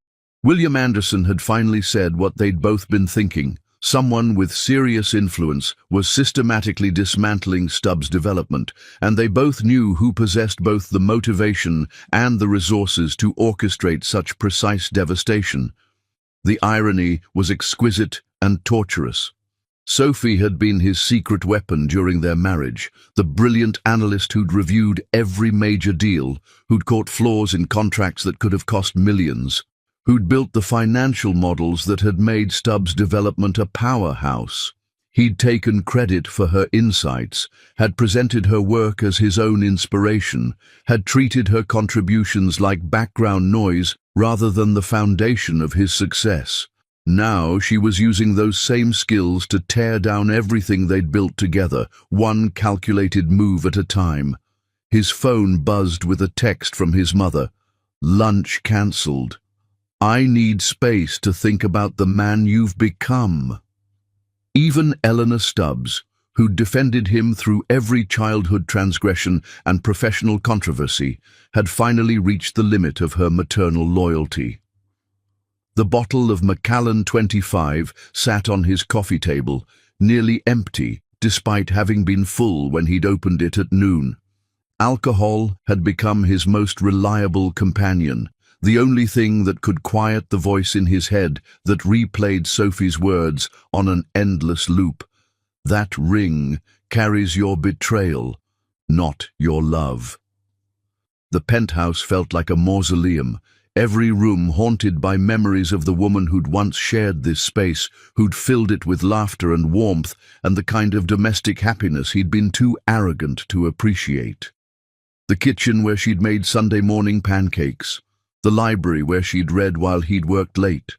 William Anderson had finally said what they'd both been thinking. Someone with serious influence was systematically dismantling Stubbs' development, and they both knew who possessed both the motivation and the resources to orchestrate such precise devastation. The irony was exquisite and torturous. Sophie had been his secret weapon during their marriage, the brilliant analyst who'd reviewed every major deal, who'd caught flaws in contracts that could have cost millions, who'd built the financial models that had made Stubbs' development a powerhouse. He'd taken credit for her insights, had presented her work as his own inspiration, had treated her contributions like background noise rather than the foundation of his success. Now she was using those same skills to tear down everything they'd built together, one calculated move at a time. His phone buzzed with a text from his mother. "Lunch cancelled. I need space to think about the man you've become." Even Eleanor Stubbs, who'd defended him through every childhood transgression and professional controversy, had finally reached the limit of her maternal loyalty. The bottle of Macallan 25 sat on his coffee table, nearly empty, despite having been full when he'd opened it at noon. Alcohol had become his most reliable companion, the only thing that could quiet the voice in his head that replayed Sophie's words on an endless loop. "That ring carries your betrayal, not your love." The penthouse felt like a mausoleum, every room haunted by memories of the woman who'd once shared this space, who'd filled it with laughter and warmth and the kind of domestic happiness he'd been too arrogant to appreciate. The kitchen where she'd made Sunday morning pancakes, the library where she'd read while he'd worked late,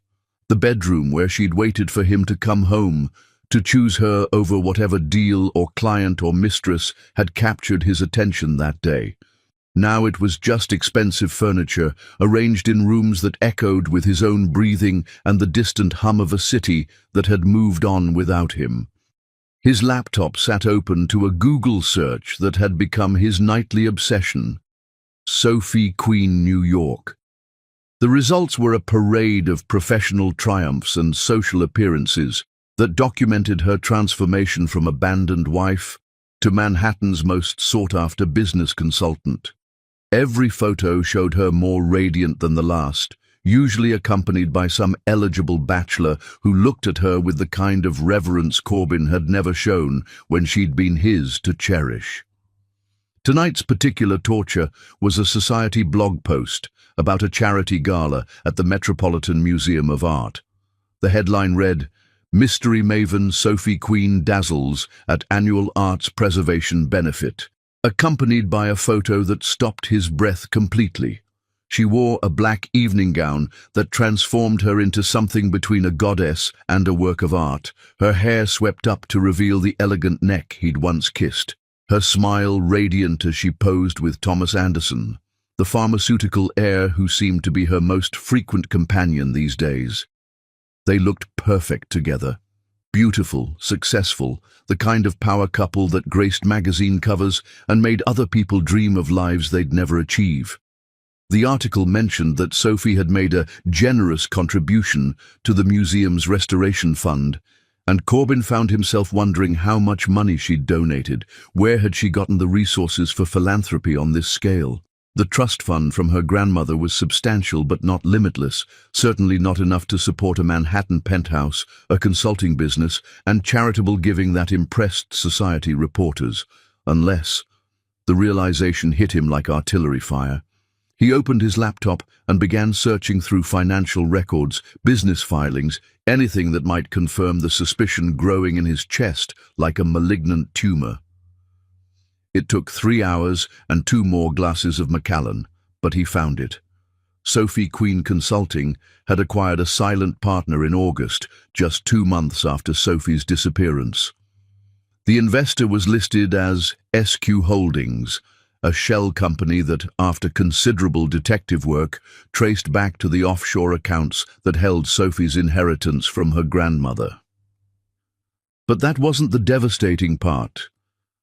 the bedroom where she'd waited for him to come home, to choose her over whatever deal or client or mistress had captured his attention that day. Now it was just expensive furniture, arranged in rooms that echoed with his own breathing and the distant hum of a city that had moved on without him. His laptop sat open to a Google search that had become his nightly obsession. Sophie Queen, New York. The results were a parade of professional triumphs and social appearances that documented her transformation from abandoned wife to Manhattan's most sought-after business consultant. Every photo showed her more radiant than the last, usually accompanied by some eligible bachelor who looked at her with the kind of reverence Corbin had never shown when she'd been his to cherish. Tonight's particular torture was a society blog post about a charity gala at the Metropolitan Museum of Art. The headline read, "Mystery Maven Sophie Queen Dazzles at Annual Arts Preservation Benefit," accompanied by a photo that stopped his breath completely. She wore a black evening gown that transformed her into something between a goddess and a work of art, her hair swept up to reveal the elegant neck he'd once kissed, her smile radiant as she posed with Thomas Anderson, the pharmaceutical heir who seemed to be her most frequent companion these days. They looked perfect together. Beautiful, successful, the kind of power couple that graced magazine covers and made other people dream of lives they'd never achieve. The article mentioned that Sophie had made a generous contribution to the museum's restoration fund, and Corbin found himself wondering how much money she'd donated. Where had she gotten the resources for philanthropy on this scale? The trust fund from her grandmother was substantial but not limitless, certainly not enough to support a Manhattan penthouse, a consulting business, and charitable giving that impressed society reporters. Unless, the realization hit him like artillery fire. He opened his laptop and began searching through financial records, business filings, anything that might confirm the suspicion growing in his chest like a malignant tumor. It took 3 hours and 2 more glasses of Macallan, but he found it. Sophie Queen Consulting had acquired a silent partner in August, just 2 months after Sophie's disappearance. The investor was listed as SQ Holdings, a shell company that, after considerable detective work, traced back to the offshore accounts that held Sophie's inheritance from her grandmother. But that wasn't the devastating part.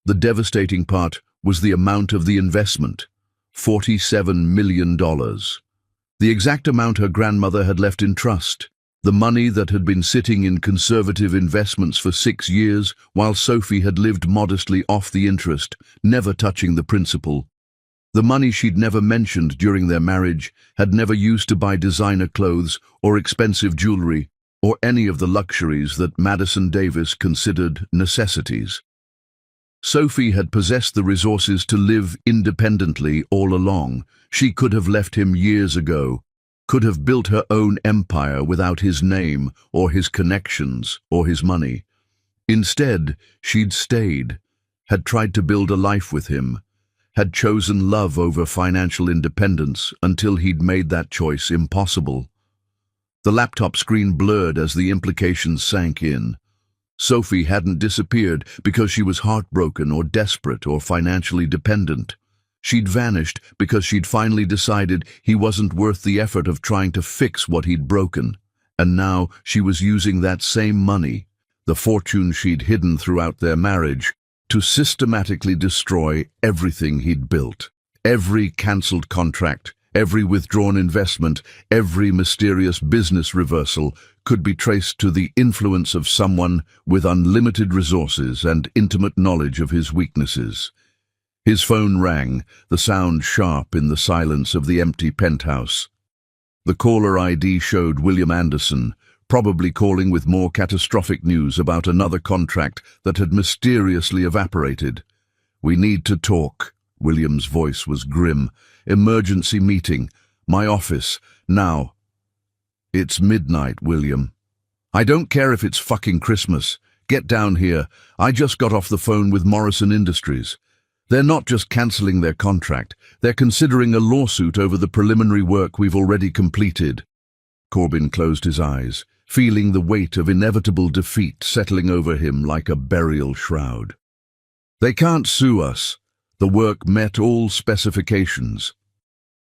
The devastating part was the amount of the investment, $47 million. The exact amount her grandmother had left in trust, the money that had been sitting in conservative investments for 6 years while Sophie had lived modestly off the interest, never touching the principal. The money she'd never mentioned during their marriage, had never used to buy designer clothes or expensive jewelry or any of the luxuries that Madison Davis considered necessities. Sophie had possessed the resources to live independently all along. She could have left him years ago, could have built her own empire without his name or his connections or his money. Instead, she'd stayed, had tried to build a life with him, had chosen love over financial independence until he'd made that choice impossible. The laptop screen blurred as the implications sank in. Sophie hadn't disappeared because she was heartbroken or desperate or financially dependent. She'd vanished because she'd finally decided he wasn't worth the effort of trying to fix what he'd broken. And now she was using that same money, the fortune she'd hidden throughout their marriage, to systematically destroy everything he'd built. Every cancelled contract, every withdrawn investment, every mysterious business reversal could be traced to the influence of someone with unlimited resources and intimate knowledge of his weaknesses. His phone rang, the sound sharp in the silence of the empty penthouse. The caller ID showed William Anderson, probably calling with more catastrophic news about another contract that had mysteriously evaporated. "We need to talk." William's voice was grim. "Emergency meeting. My office. Now. It's midnight, William. I don't care if it's fucking Christmas. Get down here. I just got off the phone with Morrison Industries. They're not just cancelling their contract, they're considering a lawsuit over the preliminary work we've already completed. Corbin closed his eyes, feeling the weight of inevitable defeat settling over him like a burial shroud. They can't sue us. The work met all specifications.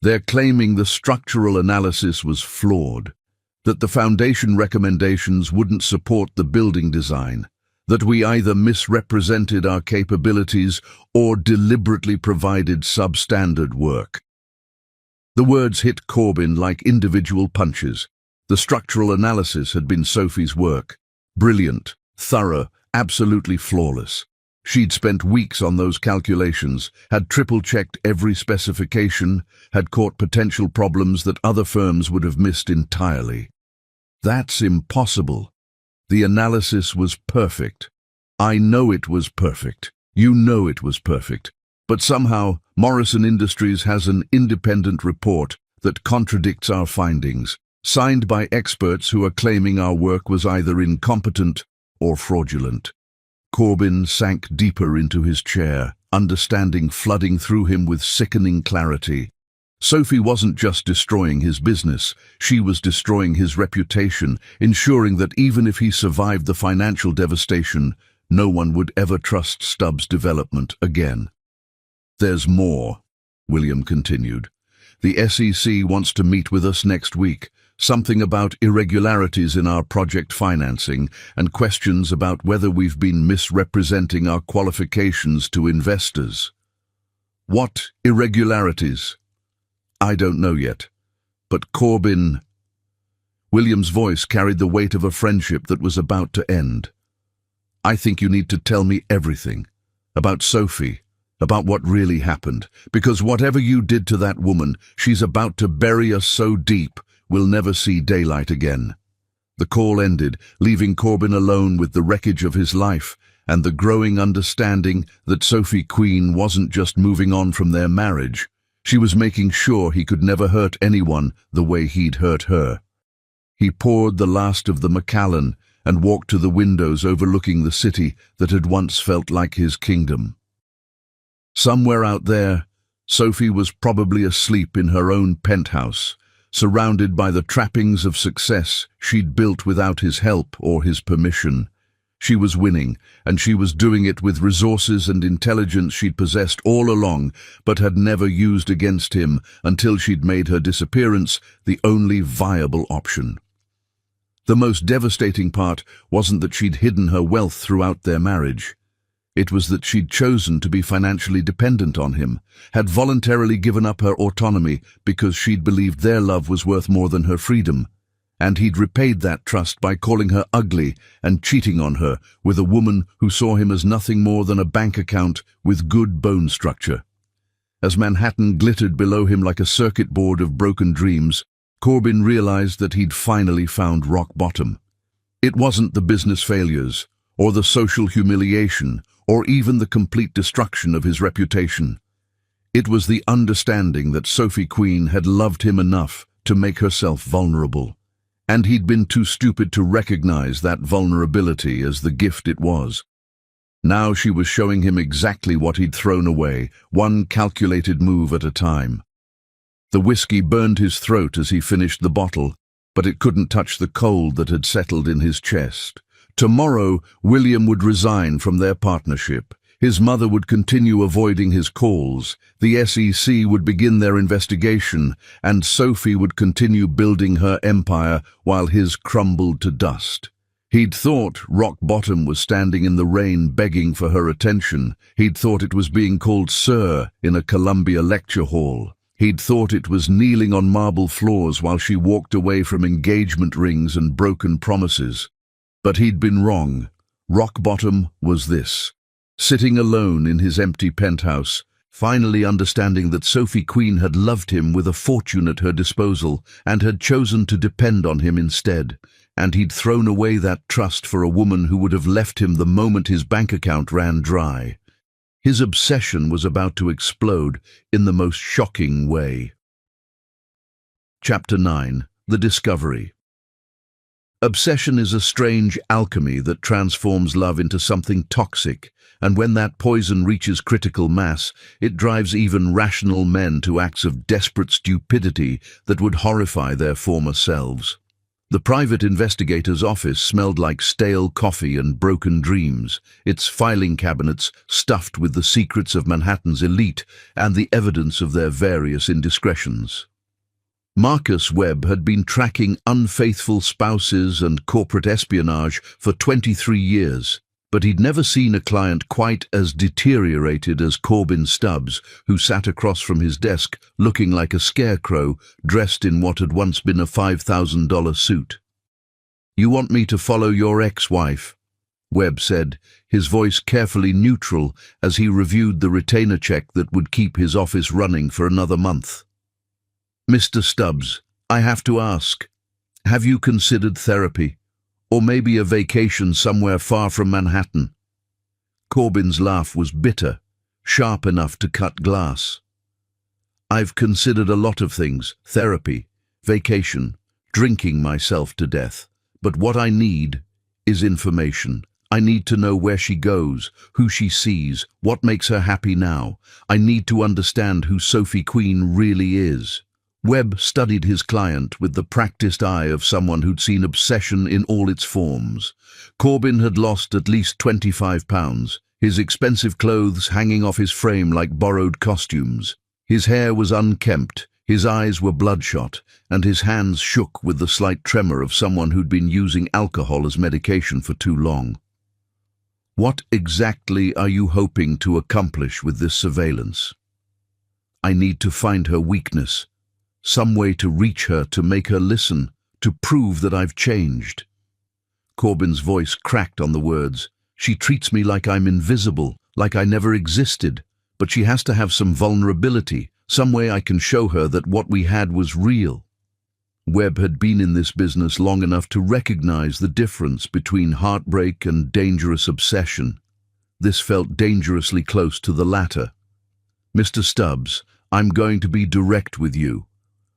They're claiming the structural analysis was flawed, that the foundation recommendations wouldn't support the building design, that we either misrepresented our capabilities or deliberately provided substandard work. The words hit Corbin like individual punches. The structural analysis had been Sophie's work. Brilliant, thorough, absolutely flawless. She'd spent weeks on those calculations, had triple-checked every specification, had caught potential problems that other firms would have missed entirely. That's impossible. The analysis was perfect. I know it was perfect. You know it was perfect. But somehow, Morrison Industries has an independent report that contradicts our findings, signed by experts who are claiming our work was either incompetent or fraudulent. Corbin sank deeper into his chair, understanding flooding through him with sickening clarity. Sophie wasn't just destroying his business, she was destroying his reputation, ensuring that even if he survived the financial devastation, no one would ever trust Stubbs' development again. There's more, William continued. The SEC wants to meet with us next week. Something about irregularities in our project financing and questions about whether we've been misrepresenting our qualifications to investors. What irregularities? I don't know yet. But Corbin... William's voice carried the weight of a friendship that was about to end. I think you need to tell me everything. About Sophie. About what really happened. Because whatever you did to that woman, she's about to bury us so deep, we'll never see daylight again. The call ended, leaving Corbin alone with the wreckage of his life and the growing understanding that Sophie Queen wasn't just moving on from their marriage. She was making sure he could never hurt anyone the way he'd hurt her. He poured the last of the Macallan and walked to the windows overlooking the city that had once felt like his kingdom. Somewhere out there, Sophie was probably asleep in her own penthouse, surrounded by the trappings of success she'd built without his help or his permission. She was winning, and she was doing it with resources and intelligence she'd possessed all along, but had never used against him until she'd made her disappearance the only viable option. The most devastating part wasn't that she'd hidden her wealth throughout their marriage. It was that she'd chosen to be financially dependent on him, had voluntarily given up her autonomy because she'd believed their love was worth more than her freedom, and he'd repaid that trust by calling her ugly and cheating on her with a woman who saw him as nothing more than a bank account with good bone structure. As Manhattan glittered below him like a circuit board of broken dreams, Corbin realized that he'd finally found rock bottom. It wasn't the business failures, or the social humiliation, or even the complete destruction of his reputation. It was the understanding that Sophie Queen had loved him enough to make herself vulnerable, and he'd been too stupid to recognize that vulnerability as the gift it was. Now she was showing him exactly what he'd thrown away, one calculated move at a time. The whiskey burned his throat as he finished the bottle, but it couldn't touch the cold that had settled in his chest. Tomorrow, William would resign from their partnership. His mother would continue avoiding his calls, the SEC would begin their investigation, and Sophie would continue building her empire while his crumbled to dust. He'd thought rock bottom was standing in the rain begging for her attention. He'd thought it was being called Sir in a Columbia lecture hall. He'd thought it was kneeling on marble floors while she walked away from engagement rings and broken promises. But he'd been wrong. Rock bottom was this. Sitting alone in his empty penthouse, finally understanding that Sophie Queen had loved him with a fortune at her disposal and had chosen to depend on him instead, and he'd thrown away that trust for a woman who would have left him the moment his bank account ran dry. His obsession was about to explode in the most shocking way. Chapter 9. The Discovery. Obsession is a strange alchemy that transforms love into something toxic, and when that poison reaches critical mass, it drives even rational men to acts of desperate stupidity that would horrify their former selves. The private investigator's office smelled like stale coffee and broken dreams, its filing cabinets stuffed with the secrets of Manhattan's elite and the evidence of their various indiscretions. Marcus Webb had been tracking unfaithful spouses and corporate espionage for 23 years, but he'd never seen a client quite as deteriorated as Corbin Stubbs, who sat across from his desk looking like a scarecrow dressed in what had once been a $5,000 suit. "You want me to follow your ex-wife?" Webb said, his voice carefully neutral as he reviewed the retainer check that would keep his office running for another month. "Mr. Stubbs, I have to ask, have you considered therapy? Or maybe a vacation somewhere far from Manhattan?" Corbin's laugh was bitter, sharp enough to cut glass. "I've considered a lot of things, therapy, vacation, drinking myself to death. But what I need is information. I need to know where she goes, who she sees, what makes her happy now. I need to understand who Sophie Queen really is." Webb studied his client with the practiced eye of someone who'd seen obsession in all its forms. Corbin had lost at least 25 pounds, his expensive clothes hanging off his frame like borrowed costumes. His hair was unkempt, his eyes were bloodshot, and his hands shook with the slight tremor of someone who'd been using alcohol as medication for too long. "What exactly are you hoping to accomplish with this surveillance?" "I need to find her weakness. Some way to reach her, to make her listen, to prove that I've changed." Corbin's voice cracked on the words. "She treats me like I'm invisible, like I never existed, but she has to have some vulnerability, some way I can show her that what we had was real." Webb had been in this business long enough to recognize the difference between heartbreak and dangerous obsession. This felt dangerously close to the latter. "Mr. Stubbs, I'm going to be direct with you.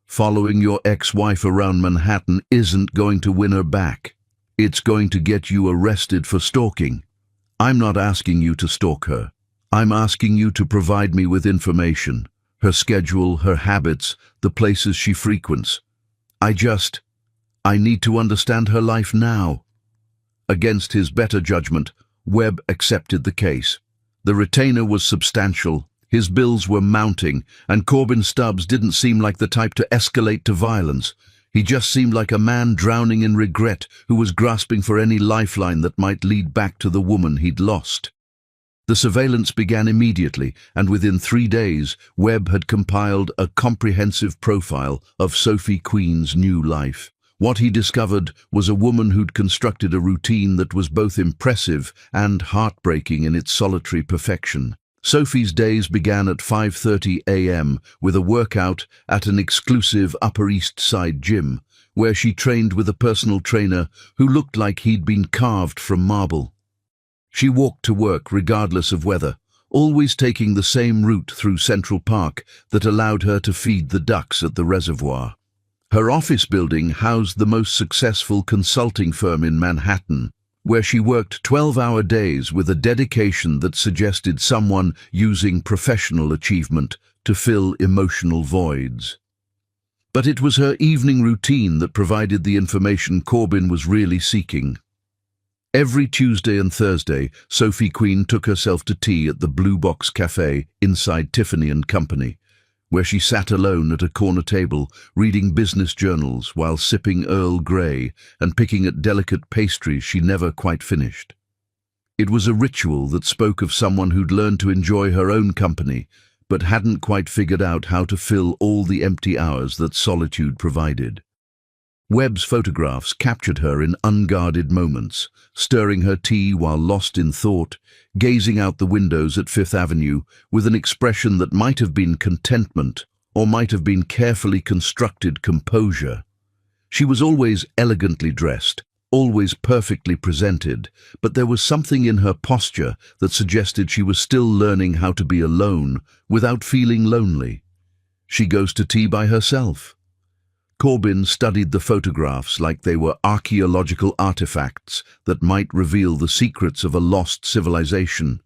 Following your ex-wife around Manhattan isn't going to win her back. It's going to get you arrested for stalking. I'm not asking you to stalk her. I'm asking you to provide me with information, her schedule, her habits, the places she frequents. I need to understand her life now." Against his better judgment, Webb accepted the case. The retainer was substantial. His bills were mounting, and Corbin Stubbs didn't seem like the type to escalate to violence. He just seemed like a man drowning in regret who was grasping for any lifeline that might lead back to the woman he'd lost. The surveillance began immediately, and within 3 days, Webb had compiled a comprehensive profile of Sophie Queen's new life. What he discovered was a woman who'd constructed a routine that was both impressive and heartbreaking in its solitary perfection. Sophie's days began at 5:30 a.m. with a workout at an exclusive Upper East Side gym, where she trained with a personal trainer who looked like he'd been carved from marble. She walked to work regardless of weather, always taking the same route through Central Park that allowed her to feed the ducks at the reservoir. Her office building housed the most successful consulting firm in Manhattan, where she worked 12-hour days with a dedication that suggested someone using professional achievement to fill emotional voids. But it was her evening routine that provided the information Corbin was really seeking. Every Tuesday and Thursday, Sophie Queen took herself to tea at the Blue Box Cafe inside Tiffany & Company, where she sat alone at a corner table, reading business journals while sipping Earl Grey and picking at delicate pastries she never quite finished. It was a ritual that spoke of someone who'd learned to enjoy her own company, but hadn't quite figured out how to fill all the empty hours that solitude provided. Webb's photographs captured her in unguarded moments, stirring her tea while lost in thought, gazing out the windows at Fifth Avenue with an expression that might have been contentment or might have been carefully constructed composure. She was always elegantly dressed, always perfectly presented, but there was something in her posture that suggested she was still learning how to be alone without feeling lonely. She goes to tea by herself. Corbin studied the photographs like they were archaeological artifacts that might reveal the secrets of a lost civilization.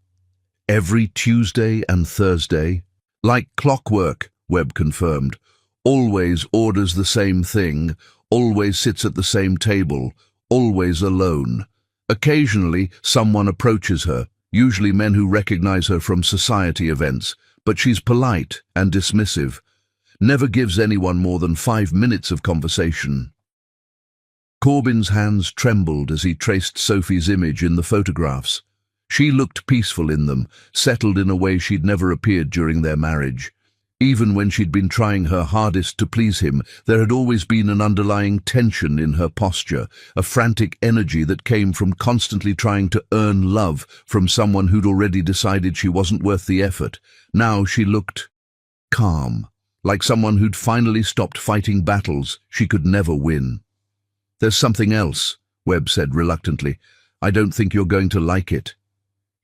Every Tuesday and Thursday, like clockwork, Webb confirmed, always orders the same thing, always sits at the same table, always alone. Occasionally, someone approaches her, usually men who recognize her from society events, but she's polite and dismissive, never gives anyone more than 5 minutes of conversation. Corbin's hands trembled as he traced Sophie's image in the photographs. She looked peaceful in them, settled in a way she'd never appeared during their marriage. Even when she'd been trying her hardest to please him, there had always been an underlying tension in her posture, a frantic energy that came from constantly trying to earn love from someone who'd already decided she wasn't worth the effort. Now she looked calm, like someone who'd finally stopped fighting battles she could never win. "There's something else," Webb said reluctantly. "I don't think you're going to like it."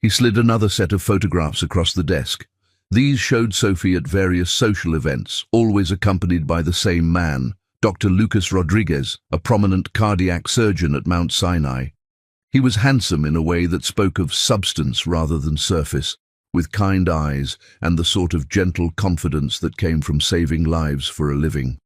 He slid another set of photographs across the desk. These showed Sophie at various social events, always accompanied by the same man, Dr. Lucas Rodriguez, a prominent cardiac surgeon at Mount Sinai. He was handsome in a way that spoke of substance rather than surface, with kind eyes and the sort of gentle confidence that came from saving lives for a living.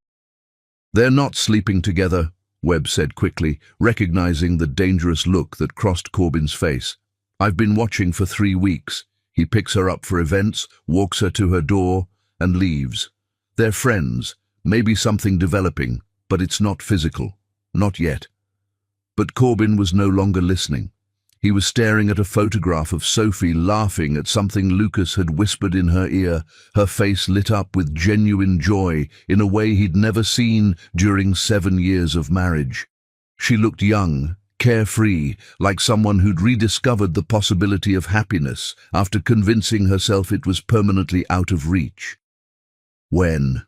"They're not sleeping together," Webb said quickly, recognizing the dangerous look that crossed Corbin's face. "I've been watching for 3 weeks. He picks her up for events, walks her to her door, and leaves. They're friends, maybe something developing, but it's not physical. Not yet." But Corbin was no longer listening. He was staring at a photograph of Sophie laughing at something Lucas had whispered in her ear, her face lit up with genuine joy in a way he'd never seen during 7 years of marriage. She looked young, carefree, like someone who'd rediscovered the possibility of happiness after convincing herself it was permanently out of reach. "When?"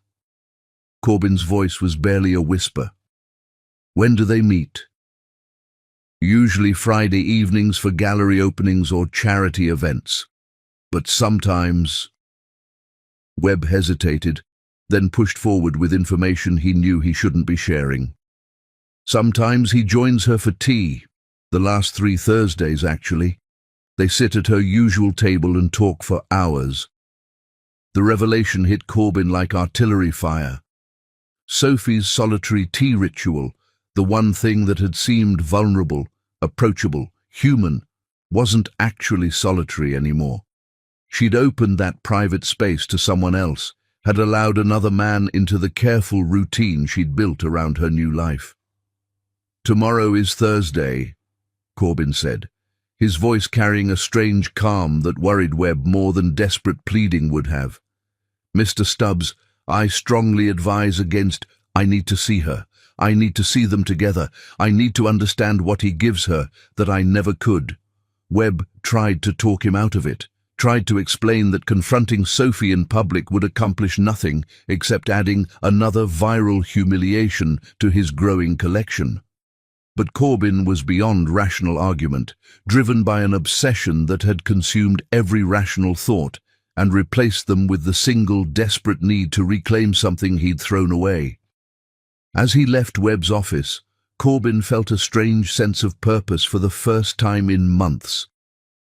Corbin's voice was barely a whisper. "When do they meet?" "Usually Friday evenings for gallery openings or charity events. But sometimes—" Webb hesitated, then pushed forward with information he knew he shouldn't be sharing. "Sometimes he joins her for tea. The last 3 Thursdays, actually. They sit at her usual table and talk for hours." The revelation hit Corbin like artillery fire. Sophie's solitary tea ritual, the one thing that had seemed vulnerable, approachable, human, wasn't actually solitary anymore. She'd opened that private space to someone else, had allowed another man into the careful routine she'd built around her new life. "Tomorrow is Thursday," Corbin said, his voice carrying a strange calm that worried Webb more than desperate pleading would have. "Mr. Stubbs, I strongly advise against— I need to see her. I need to see them together. I need to understand what he gives her that I never could." Webb tried to talk him out of it, tried to explain that confronting Sophie in public would accomplish nothing except adding another viral humiliation to his growing collection. But Corbin was beyond rational argument, driven by an obsession that had consumed every rational thought and replaced them with the single desperate need to reclaim something he'd thrown away. As he left Webb's office, Corbin felt a strange sense of purpose for the first time in months.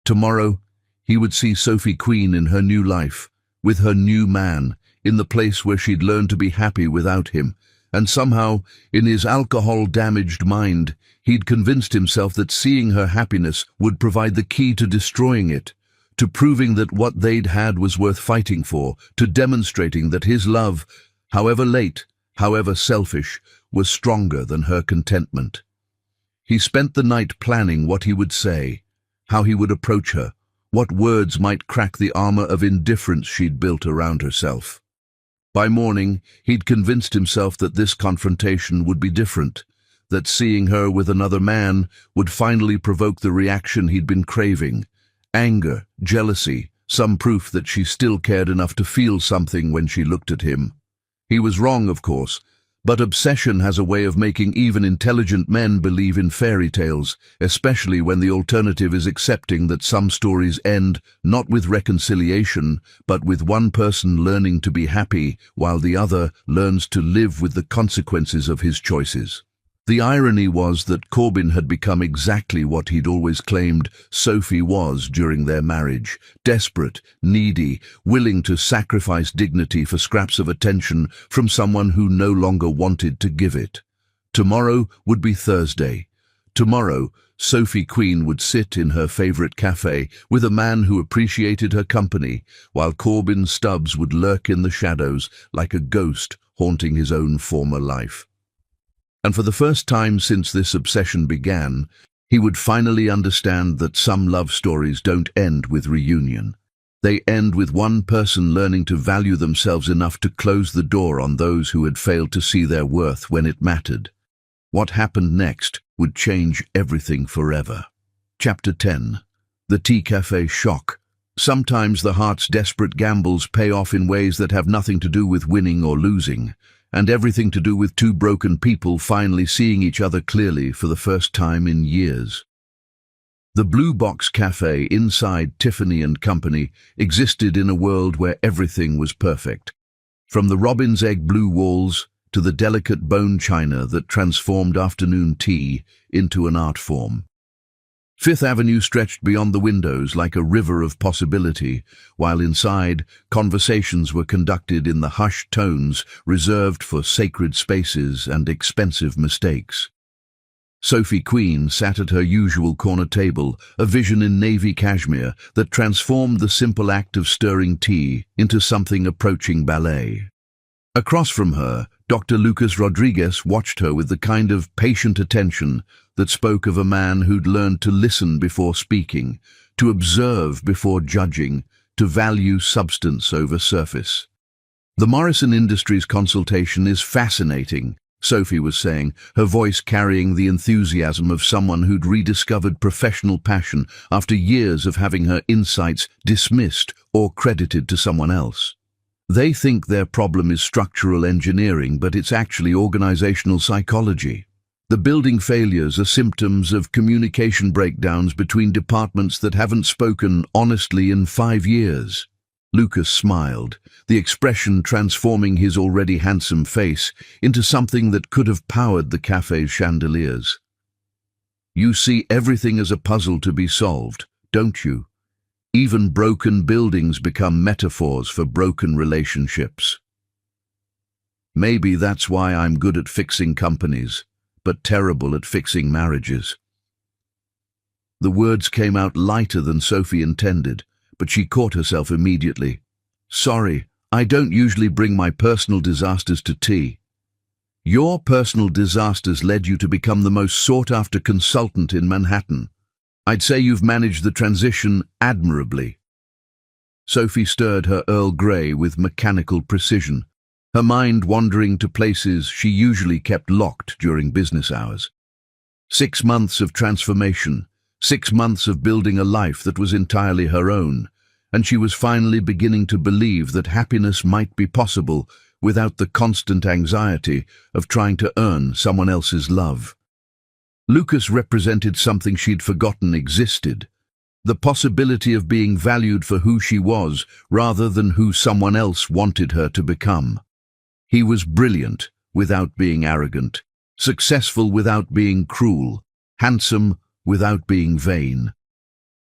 Tomorrow, he would see Sophie Queen in her new life, with her new man, in the place where she'd learned to be happy without him, and somehow, in his alcohol-damaged mind, he'd convinced himself that seeing her happiness would provide the key to destroying it, to proving that what they'd had was worth fighting for, to demonstrating that his love, however late, however selfish, was stronger than her contentment. He spent the night planning what he would say, how he would approach her, what words might crack the armor of indifference she'd built around herself. By morning, he'd convinced himself that this confrontation would be different, that seeing her with another man would finally provoke the reaction he'd been craving: anger, jealousy, some proof that she still cared enough to feel something when she looked at him. He was wrong, of course, But obsession has a way of making even intelligent men believe in fairy tales, especially when the alternative is accepting that some stories end not with reconciliation, but with one person learning to be happy while the other learns to live with the consequences of his choices. The irony was that Corbin had become exactly what he'd always claimed Sophie was during their marriage: desperate, needy, willing to sacrifice dignity for scraps of attention from someone who no longer wanted to give it. Tomorrow would be Thursday. Tomorrow, Sophie Queen would sit in her favorite cafe with a man who appreciated her company, while Corbin Stubbs would lurk in the shadows like a ghost haunting his own former life. And for the first time since this obsession began, he would finally understand that some love stories don't end with reunion. They end with one person learning to value themselves enough to close the door on those who had failed to see their worth when it mattered. What happened next would change everything forever. Chapter 10. The Tea Cafe Shock. Sometimes the heart's desperate gambles pay off in ways that have nothing to do with winning or losing, and everything to do with two broken people finally seeing each other clearly for the first time in years. The Blue Box Cafe inside Tiffany & Company existed in a world where everything was perfect, from the robin's egg blue walls to the delicate bone china that transformed afternoon tea into an art form. Fifth Avenue stretched beyond the windows like a river of possibility, while inside, conversations were conducted in the hushed tones reserved for sacred spaces and expensive mistakes. Sophie Queen sat at her usual corner table, a vision in navy cashmere that transformed the simple act of stirring tea into something approaching ballet. Across from her, Dr. Lucas Rodriguez watched her with the kind of patient attention that spoke of a man who'd learned to listen before speaking, to observe before judging, to value substance over surface. The Morrison Industries consultation is fascinating, Sophie was saying, her voice carrying the enthusiasm of someone who'd rediscovered professional passion after years of having her insights dismissed or credited to someone else. They think their problem is structural engineering, but it's actually organizational psychology. The building failures are symptoms of communication breakdowns between departments that haven't spoken honestly in 5 years. Lucas smiled, the expression transforming his already handsome face into something that could have powered the cafe's chandeliers. You see everything as a puzzle to be solved, don't you? Even broken buildings become metaphors for broken relationships. Maybe that's why I'm good at fixing companies, but terrible at fixing marriages. The words came out lighter than Sophie intended, but she caught herself immediately. Sorry, I don't usually bring my personal disasters to tea. Your personal disasters led you to become the most sought-after consultant in Manhattan. I'd say you've managed the transition admirably. Sophie stirred her Earl Grey with mechanical precision, her mind wandering to places she usually kept locked during business hours. 6 months of transformation, 6 months of building a life that was entirely her own, and she was finally beginning to believe that happiness might be possible without the constant anxiety of trying to earn someone else's love. Lucas represented something she'd forgotten existed, the possibility of being valued for who she was rather than who someone else wanted her to become. He was brilliant without being arrogant, successful without being cruel, handsome without being vain.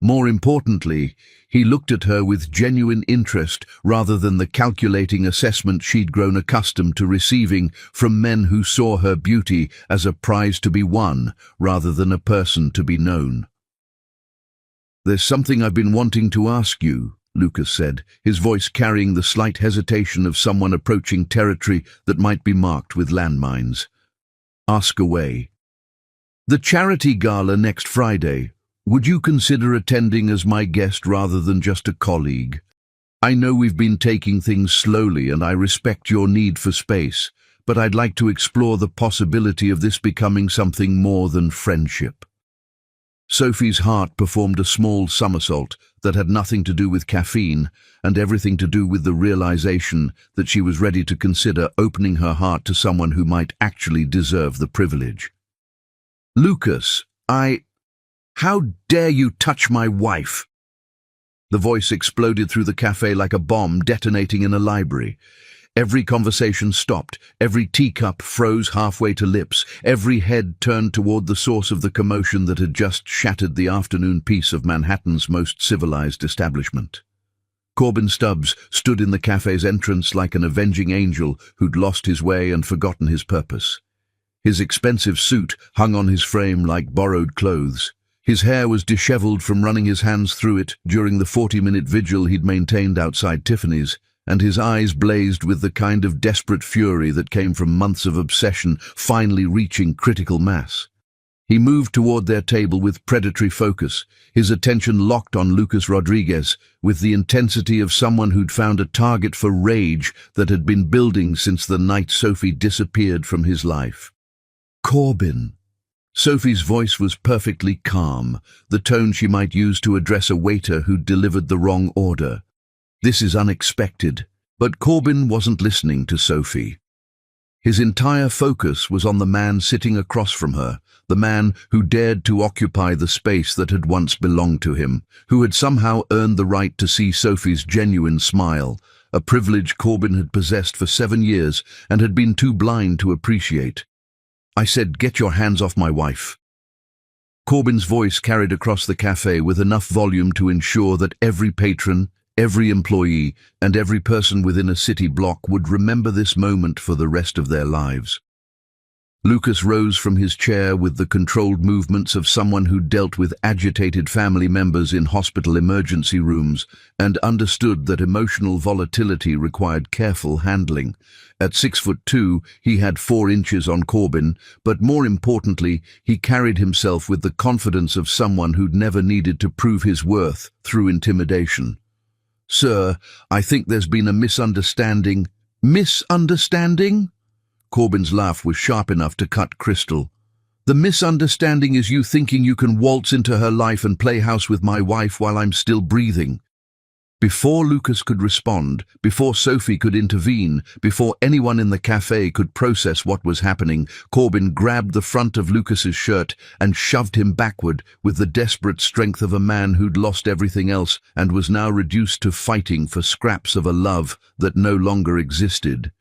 More importantly, he looked at her with genuine interest rather than the calculating assessment she'd grown accustomed to receiving from men who saw her beauty as a prize to be won rather than a person to be known. There's something I've been wanting to ask you, Lucas said, his voice carrying the slight hesitation of someone approaching territory that might be marked with landmines. Ask away. The charity gala next Friday. Would you consider attending as my guest rather than just a colleague? I know we've been taking things slowly and I respect your need for space, but I'd like to explore the possibility of this becoming something more than friendship. Sophie's heart performed a small somersault that had nothing to do with caffeine and everything to do with the realization that she was ready to consider opening her heart to someone who might actually deserve the privilege. "Lucas, how dare you touch my wife?" The voice exploded through the cafe like a bomb detonating in a library. Every conversation stopped, every teacup froze halfway to lips, every head turned toward the source of the commotion that had just shattered the afternoon peace of Manhattan's most civilized establishment. Corbin Stubbs stood in the cafe's entrance like an avenging angel who'd lost his way and forgotten his purpose. His expensive suit hung on his frame like borrowed clothes. His hair was disheveled from running his hands through it during the 40-minute vigil he'd maintained outside Tiffany's, and his eyes blazed with the kind of desperate fury that came from months of obsession finally reaching critical mass. He moved toward their table with predatory focus, his attention locked on Lucas Rodriguez with the intensity of someone who'd found a target for rage that had been building since the night Sophie disappeared from his life. "Corbin." Sophie's voice was perfectly calm, the tone she might use to address a waiter who'd delivered the wrong order. "This is unexpected." But Corbin wasn't listening to Sophie. His entire focus was on the man sitting across from her, the man who dared to occupy the space that had once belonged to him, who had somehow earned the right to see Sophie's genuine smile, a privilege Corbin had possessed for 7 years and had been too blind to appreciate. "I said, get your hands off my wife." Corbin's voice carried across the cafe with enough volume to ensure that every patron, every employee, and every person within a city block would remember this moment for the rest of their lives. Lucas rose from his chair with the controlled movements of someone who dealt with agitated family members in hospital emergency rooms and understood that emotional volatility required careful handling. At 6'2", he had 4 inches on Corbin, but more importantly, he carried himself with the confidence of someone who'd never needed to prove his worth through intimidation. "Sir, I think there's been a misunderstanding." "Misunderstanding?" Corbin's laugh was sharp enough to cut crystal. "The misunderstanding is you thinking you can waltz into her life and play house with my wife while I'm still breathing." Before Lucas could respond, before Sophie could intervene, before anyone in the cafe could process what was happening, Corbin grabbed the front of Lucas's shirt and shoved him backward with the desperate strength of a man who'd lost everything else and was now reduced to fighting for scraps of a love that no longer existed.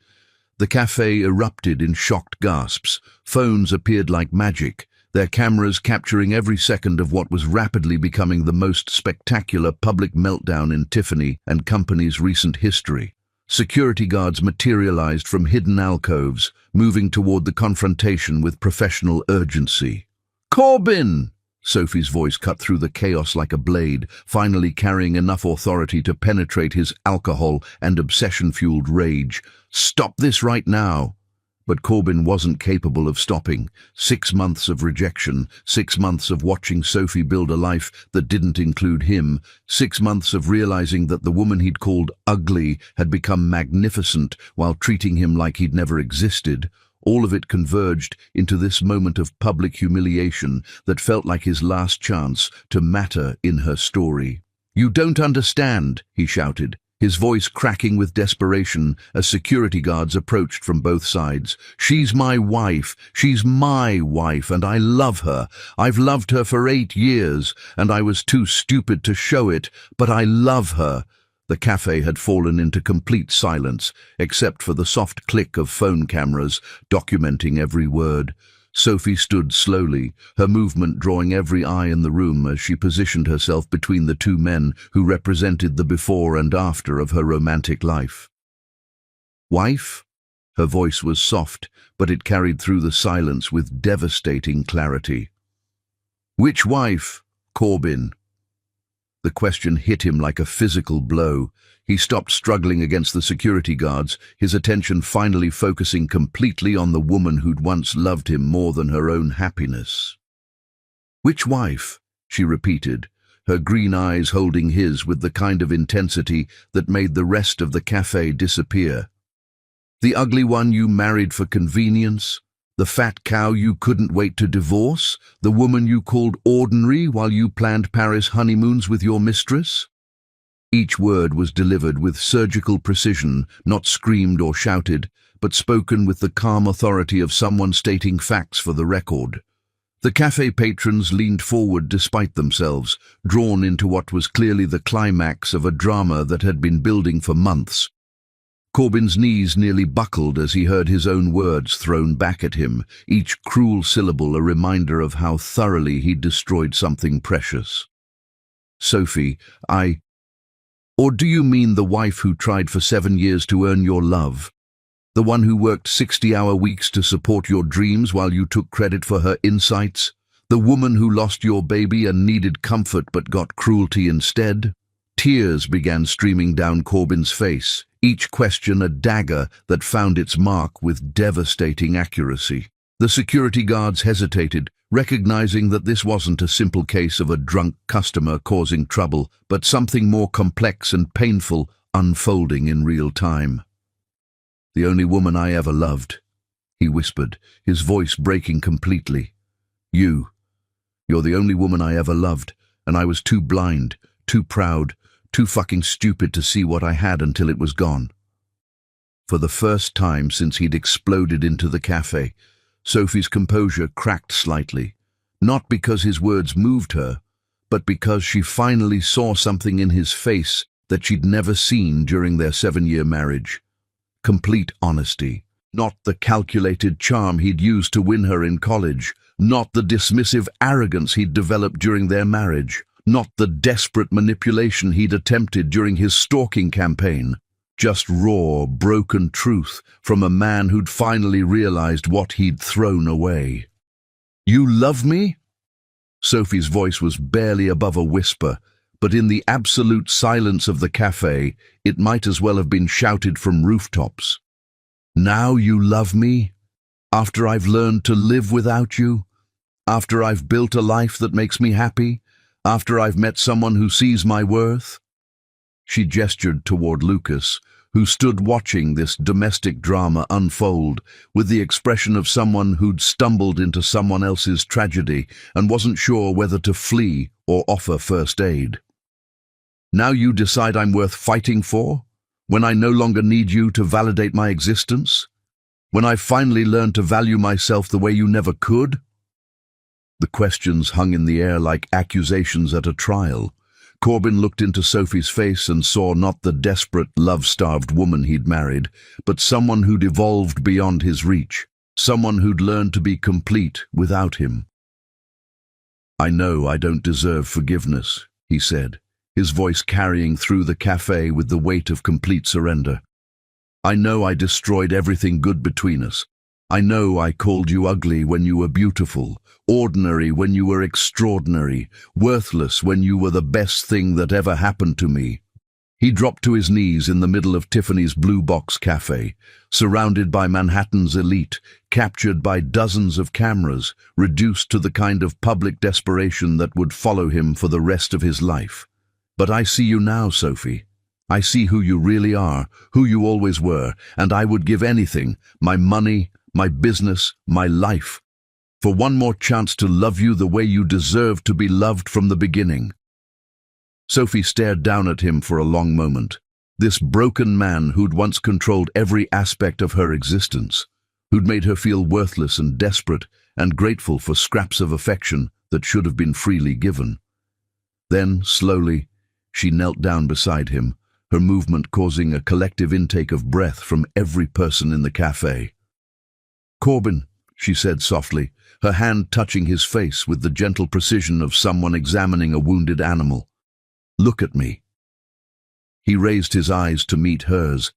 The cafe erupted in shocked gasps. Phones appeared like magic, their cameras capturing every second of what was rapidly becoming the most spectacular public meltdown in Tiffany and Company's recent history. Security guards materialized from hidden alcoves, moving toward the confrontation with professional urgency. "Corbin!" Sophie's voice cut through the chaos like a blade, finally carrying enough authority to penetrate his alcohol and obsession-fueled rage. "Stop this right now!" But Corbin wasn't capable of stopping. 6 months of rejection, 6 months of watching Sophie build a life that didn't include him, 6 months of realizing that the woman he'd called ugly had become magnificent while treating him like he'd never existed. All of it converged into this moment of public humiliation that felt like his last chance to matter in her story. "You don't understand," he shouted, his voice cracking with desperation as security guards approached from both sides. "She's my wife, and I love her. I've loved her for 8 years, and I was too stupid to show it, but I love her." The cafe had fallen into complete silence, except for the soft click of phone cameras documenting every word. Sophie stood slowly, her movement drawing every eye in the room as she positioned herself between the 2 men who represented the before and after of her romantic life. "Wife?" Her voice was soft, but it carried through the silence with devastating clarity. "Which wife?" "Corbin." The question hit him like a physical blow. He stopped struggling against the security guards, his attention finally focusing completely on the woman who'd once loved him more than her own happiness. "Which wife?" she repeated, her green eyes holding his with the kind of intensity that made the rest of the cafe disappear. "The ugly one you married for convenience?" The fat cow you couldn't wait to divorce? The woman you called ordinary while you planned Paris honeymoons with your mistress? Each word was delivered with surgical precision, not screamed or shouted, but spoken with the calm authority of someone stating facts for the record. The cafe patrons leaned forward despite themselves, drawn into what was clearly the climax of a drama that had been building for months. Corbyn's knees nearly buckled as he heard his own words thrown back at him, each cruel syllable a reminder of how thoroughly he'd destroyed something precious. "Sophie, Or do you mean the wife who tried for 7 years to earn your love? The one who worked 60-hour weeks to support your dreams while you took credit for her insights? The woman who lost your baby and needed comfort but got cruelty instead?" Tears began streaming down Corbyn's face, each question a dagger that found its mark with devastating accuracy. The security guards hesitated, recognizing that this wasn't a simple case of a drunk customer causing trouble, but something more complex and painful unfolding in real time. "The only woman I ever loved," he whispered, his voice breaking completely. You're the only woman I ever loved, and I was too blind, too proud, too fucking stupid to see what I had until it was gone." For the first time since he'd exploded into the cafe, Sophie's composure cracked slightly, not because his words moved her, but because she finally saw something in his face that she'd never seen during their 7-year marriage. Complete honesty, not the calculated charm he'd used to win her in college, not the dismissive arrogance he'd developed during their marriage, not the desperate manipulation he'd attempted during his stalking campaign. Just raw, broken truth from a man who'd finally realized what he'd thrown away. "You love me?" Sophie's voice was barely above a whisper, but in the absolute silence of the cafe, it might as well have been shouted from rooftops. "Now you love me? After I've learned to live without you? After I've built a life that makes me happy? After I've met someone who sees my worth?" She gestured toward Lucas, who stood watching this domestic drama unfold with the expression of someone who'd stumbled into someone else's tragedy and wasn't sure whether to flee or offer first aid. "Now you decide I'm worth fighting for? When I no longer need you to validate my existence? When I've finally learned to value myself the way you never could?" The questions hung in the air like accusations at a trial. Corbyn looked into Sophie's face and saw not the desperate, love-starved woman he'd married, but someone who'd evolved beyond his reach, someone who'd learned to be complete without him. "I know I don't deserve forgiveness," he said, his voice carrying through the cafe with the weight of complete surrender. "I know I destroyed everything good between us. I know I called you ugly when you were beautiful, ordinary when you were extraordinary, worthless when you were the best thing that ever happened to me." He dropped to his knees in the middle of Tiffany's Blue Box Cafe, surrounded by Manhattan's elite, captured by dozens of cameras, reduced to the kind of public desperation that would follow him for the rest of his life. "But I see you now, Sophie. I see who you really are, who you always were, and I would give anything, my money, my business, my life, for one more chance to love you the way you deserved to be loved from the beginning." Sophie stared down at him for a long moment. This broken man who'd once controlled every aspect of her existence, who'd made her feel worthless and desperate and grateful for scraps of affection that should have been freely given. Then, slowly, she knelt down beside him, her movement causing a collective intake of breath from every person in the cafe. "Corbyn," she said softly, her hand touching his face with the gentle precision of someone examining a wounded animal. "Look at me." He raised his eyes to meet hers,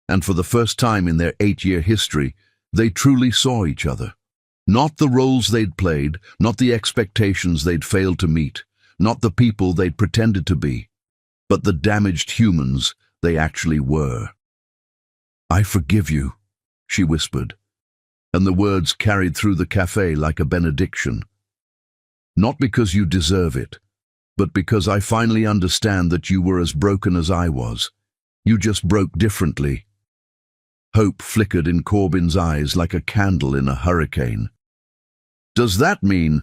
and for the first time in their 8-year history, they truly saw each other. Not the roles they'd played, not the expectations they'd failed to meet, not the people they'd pretended to be, but the damaged humans they actually were. "I forgive you," she whispered, and the words carried through the cafe like a benediction. "Not because you deserve it, but because I finally understand that you were as broken as I was. You just broke differently." Hope flickered in Corbyn's eyes like a candle in a hurricane. "Does that mean—"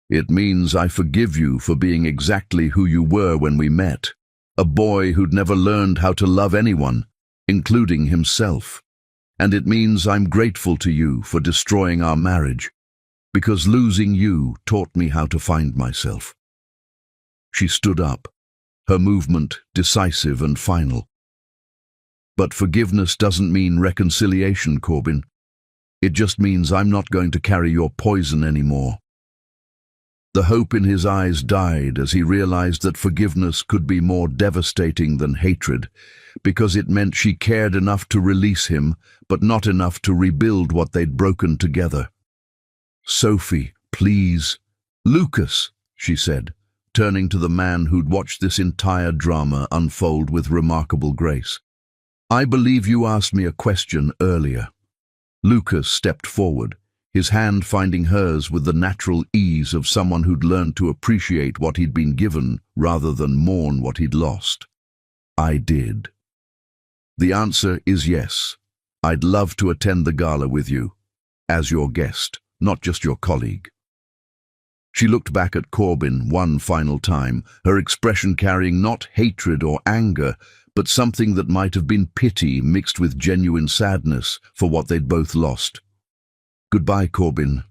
"It means I forgive you for being exactly who you were when we met. A boy who'd never learned how to love anyone, including himself. And it means I'm grateful to you for destroying our marriage, because losing you taught me how to find myself." She stood up, her movement decisive and final. "But forgiveness doesn't mean reconciliation, Corbyn. It just means I'm not going to carry your poison anymore." The hope in his eyes died as he realized that forgiveness could be more devastating than hatred, because it meant she cared enough to release him, but not enough to rebuild what they'd broken together. "Sophie, please." "Lucas," she said, turning to the man who'd watched this entire drama unfold with remarkable grace. "I believe you asked me a question earlier." Lucas stepped forward, his hand finding hers with the natural ease of someone who'd learned to appreciate what he'd been given rather than mourn what he'd lost. "I did. The answer is yes. I'd love to attend the gala with you, as your guest, not just your colleague." She looked back at Corbyn one final time, her expression carrying not hatred or anger, but something that might have been pity mixed with genuine sadness for what they'd both lost. "Goodbye, Corbyn.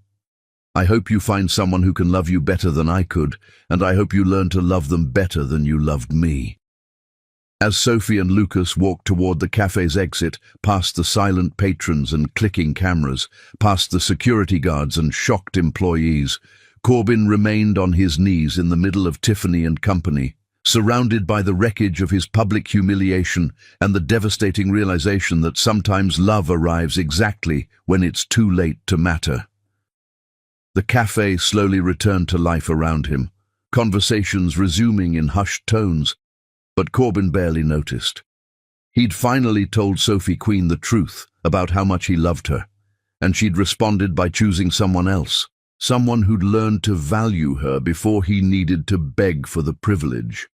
I hope you find someone who can love you better than I could, and I hope you learn to love them better than you loved me." As Sophie and Lucas walked toward the cafe's exit, past the silent patrons and clicking cameras, past the security guards and shocked employees, Corbyn remained on his knees in the middle of Tiffany and company, surrounded by the wreckage of his public humiliation and the devastating realization that sometimes love arrives exactly when it's too late to matter. The cafe slowly returned to life around him, conversations resuming in hushed tones, but Corbyn barely noticed. He'd finally told Sophie Queen the truth about how much he loved her, and she'd responded by choosing someone else, someone who'd learned to value her before he needed to beg for the privilege.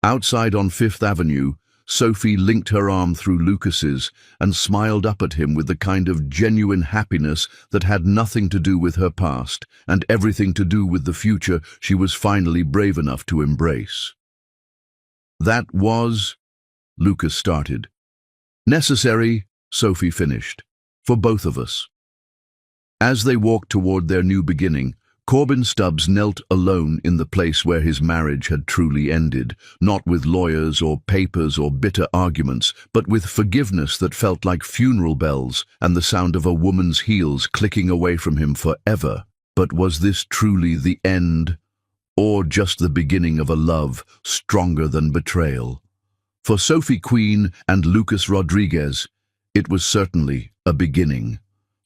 Outside on Fifth Avenue, Sophie linked her arm through Lucas's and smiled up at him with the kind of genuine happiness that had nothing to do with her past and everything to do with the future she was finally brave enough to embrace. "That was," Lucas started. "Necessary," Sophie finished, "for both of us." As they walked toward their new beginning, Corbyn Stubbs knelt alone in the place where his marriage had truly ended, not with lawyers or papers or bitter arguments, but with forgiveness that felt like funeral bells and the sound of a woman's heels clicking away from him forever. But was this truly the end, or just the beginning of a love stronger than betrayal? For Sophie Queen and Lucas Rodriguez, it was certainly a beginning.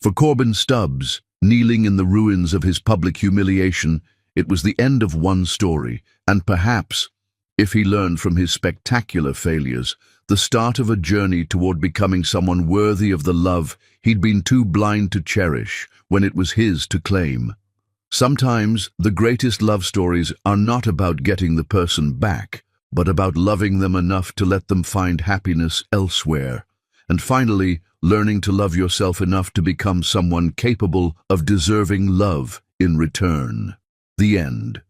For Corbyn Stubbs, kneeling in the ruins of his public humiliation, it was the end of one story, and perhaps, if he learned from his spectacular failures, the start of a journey toward becoming someone worthy of the love he'd been too blind to cherish when it was his to claim. Sometimes the greatest love stories are not about getting the person back, but about loving them enough to let them find happiness elsewhere. And finally, learning to love yourself enough to become someone capable of deserving love in return. The end.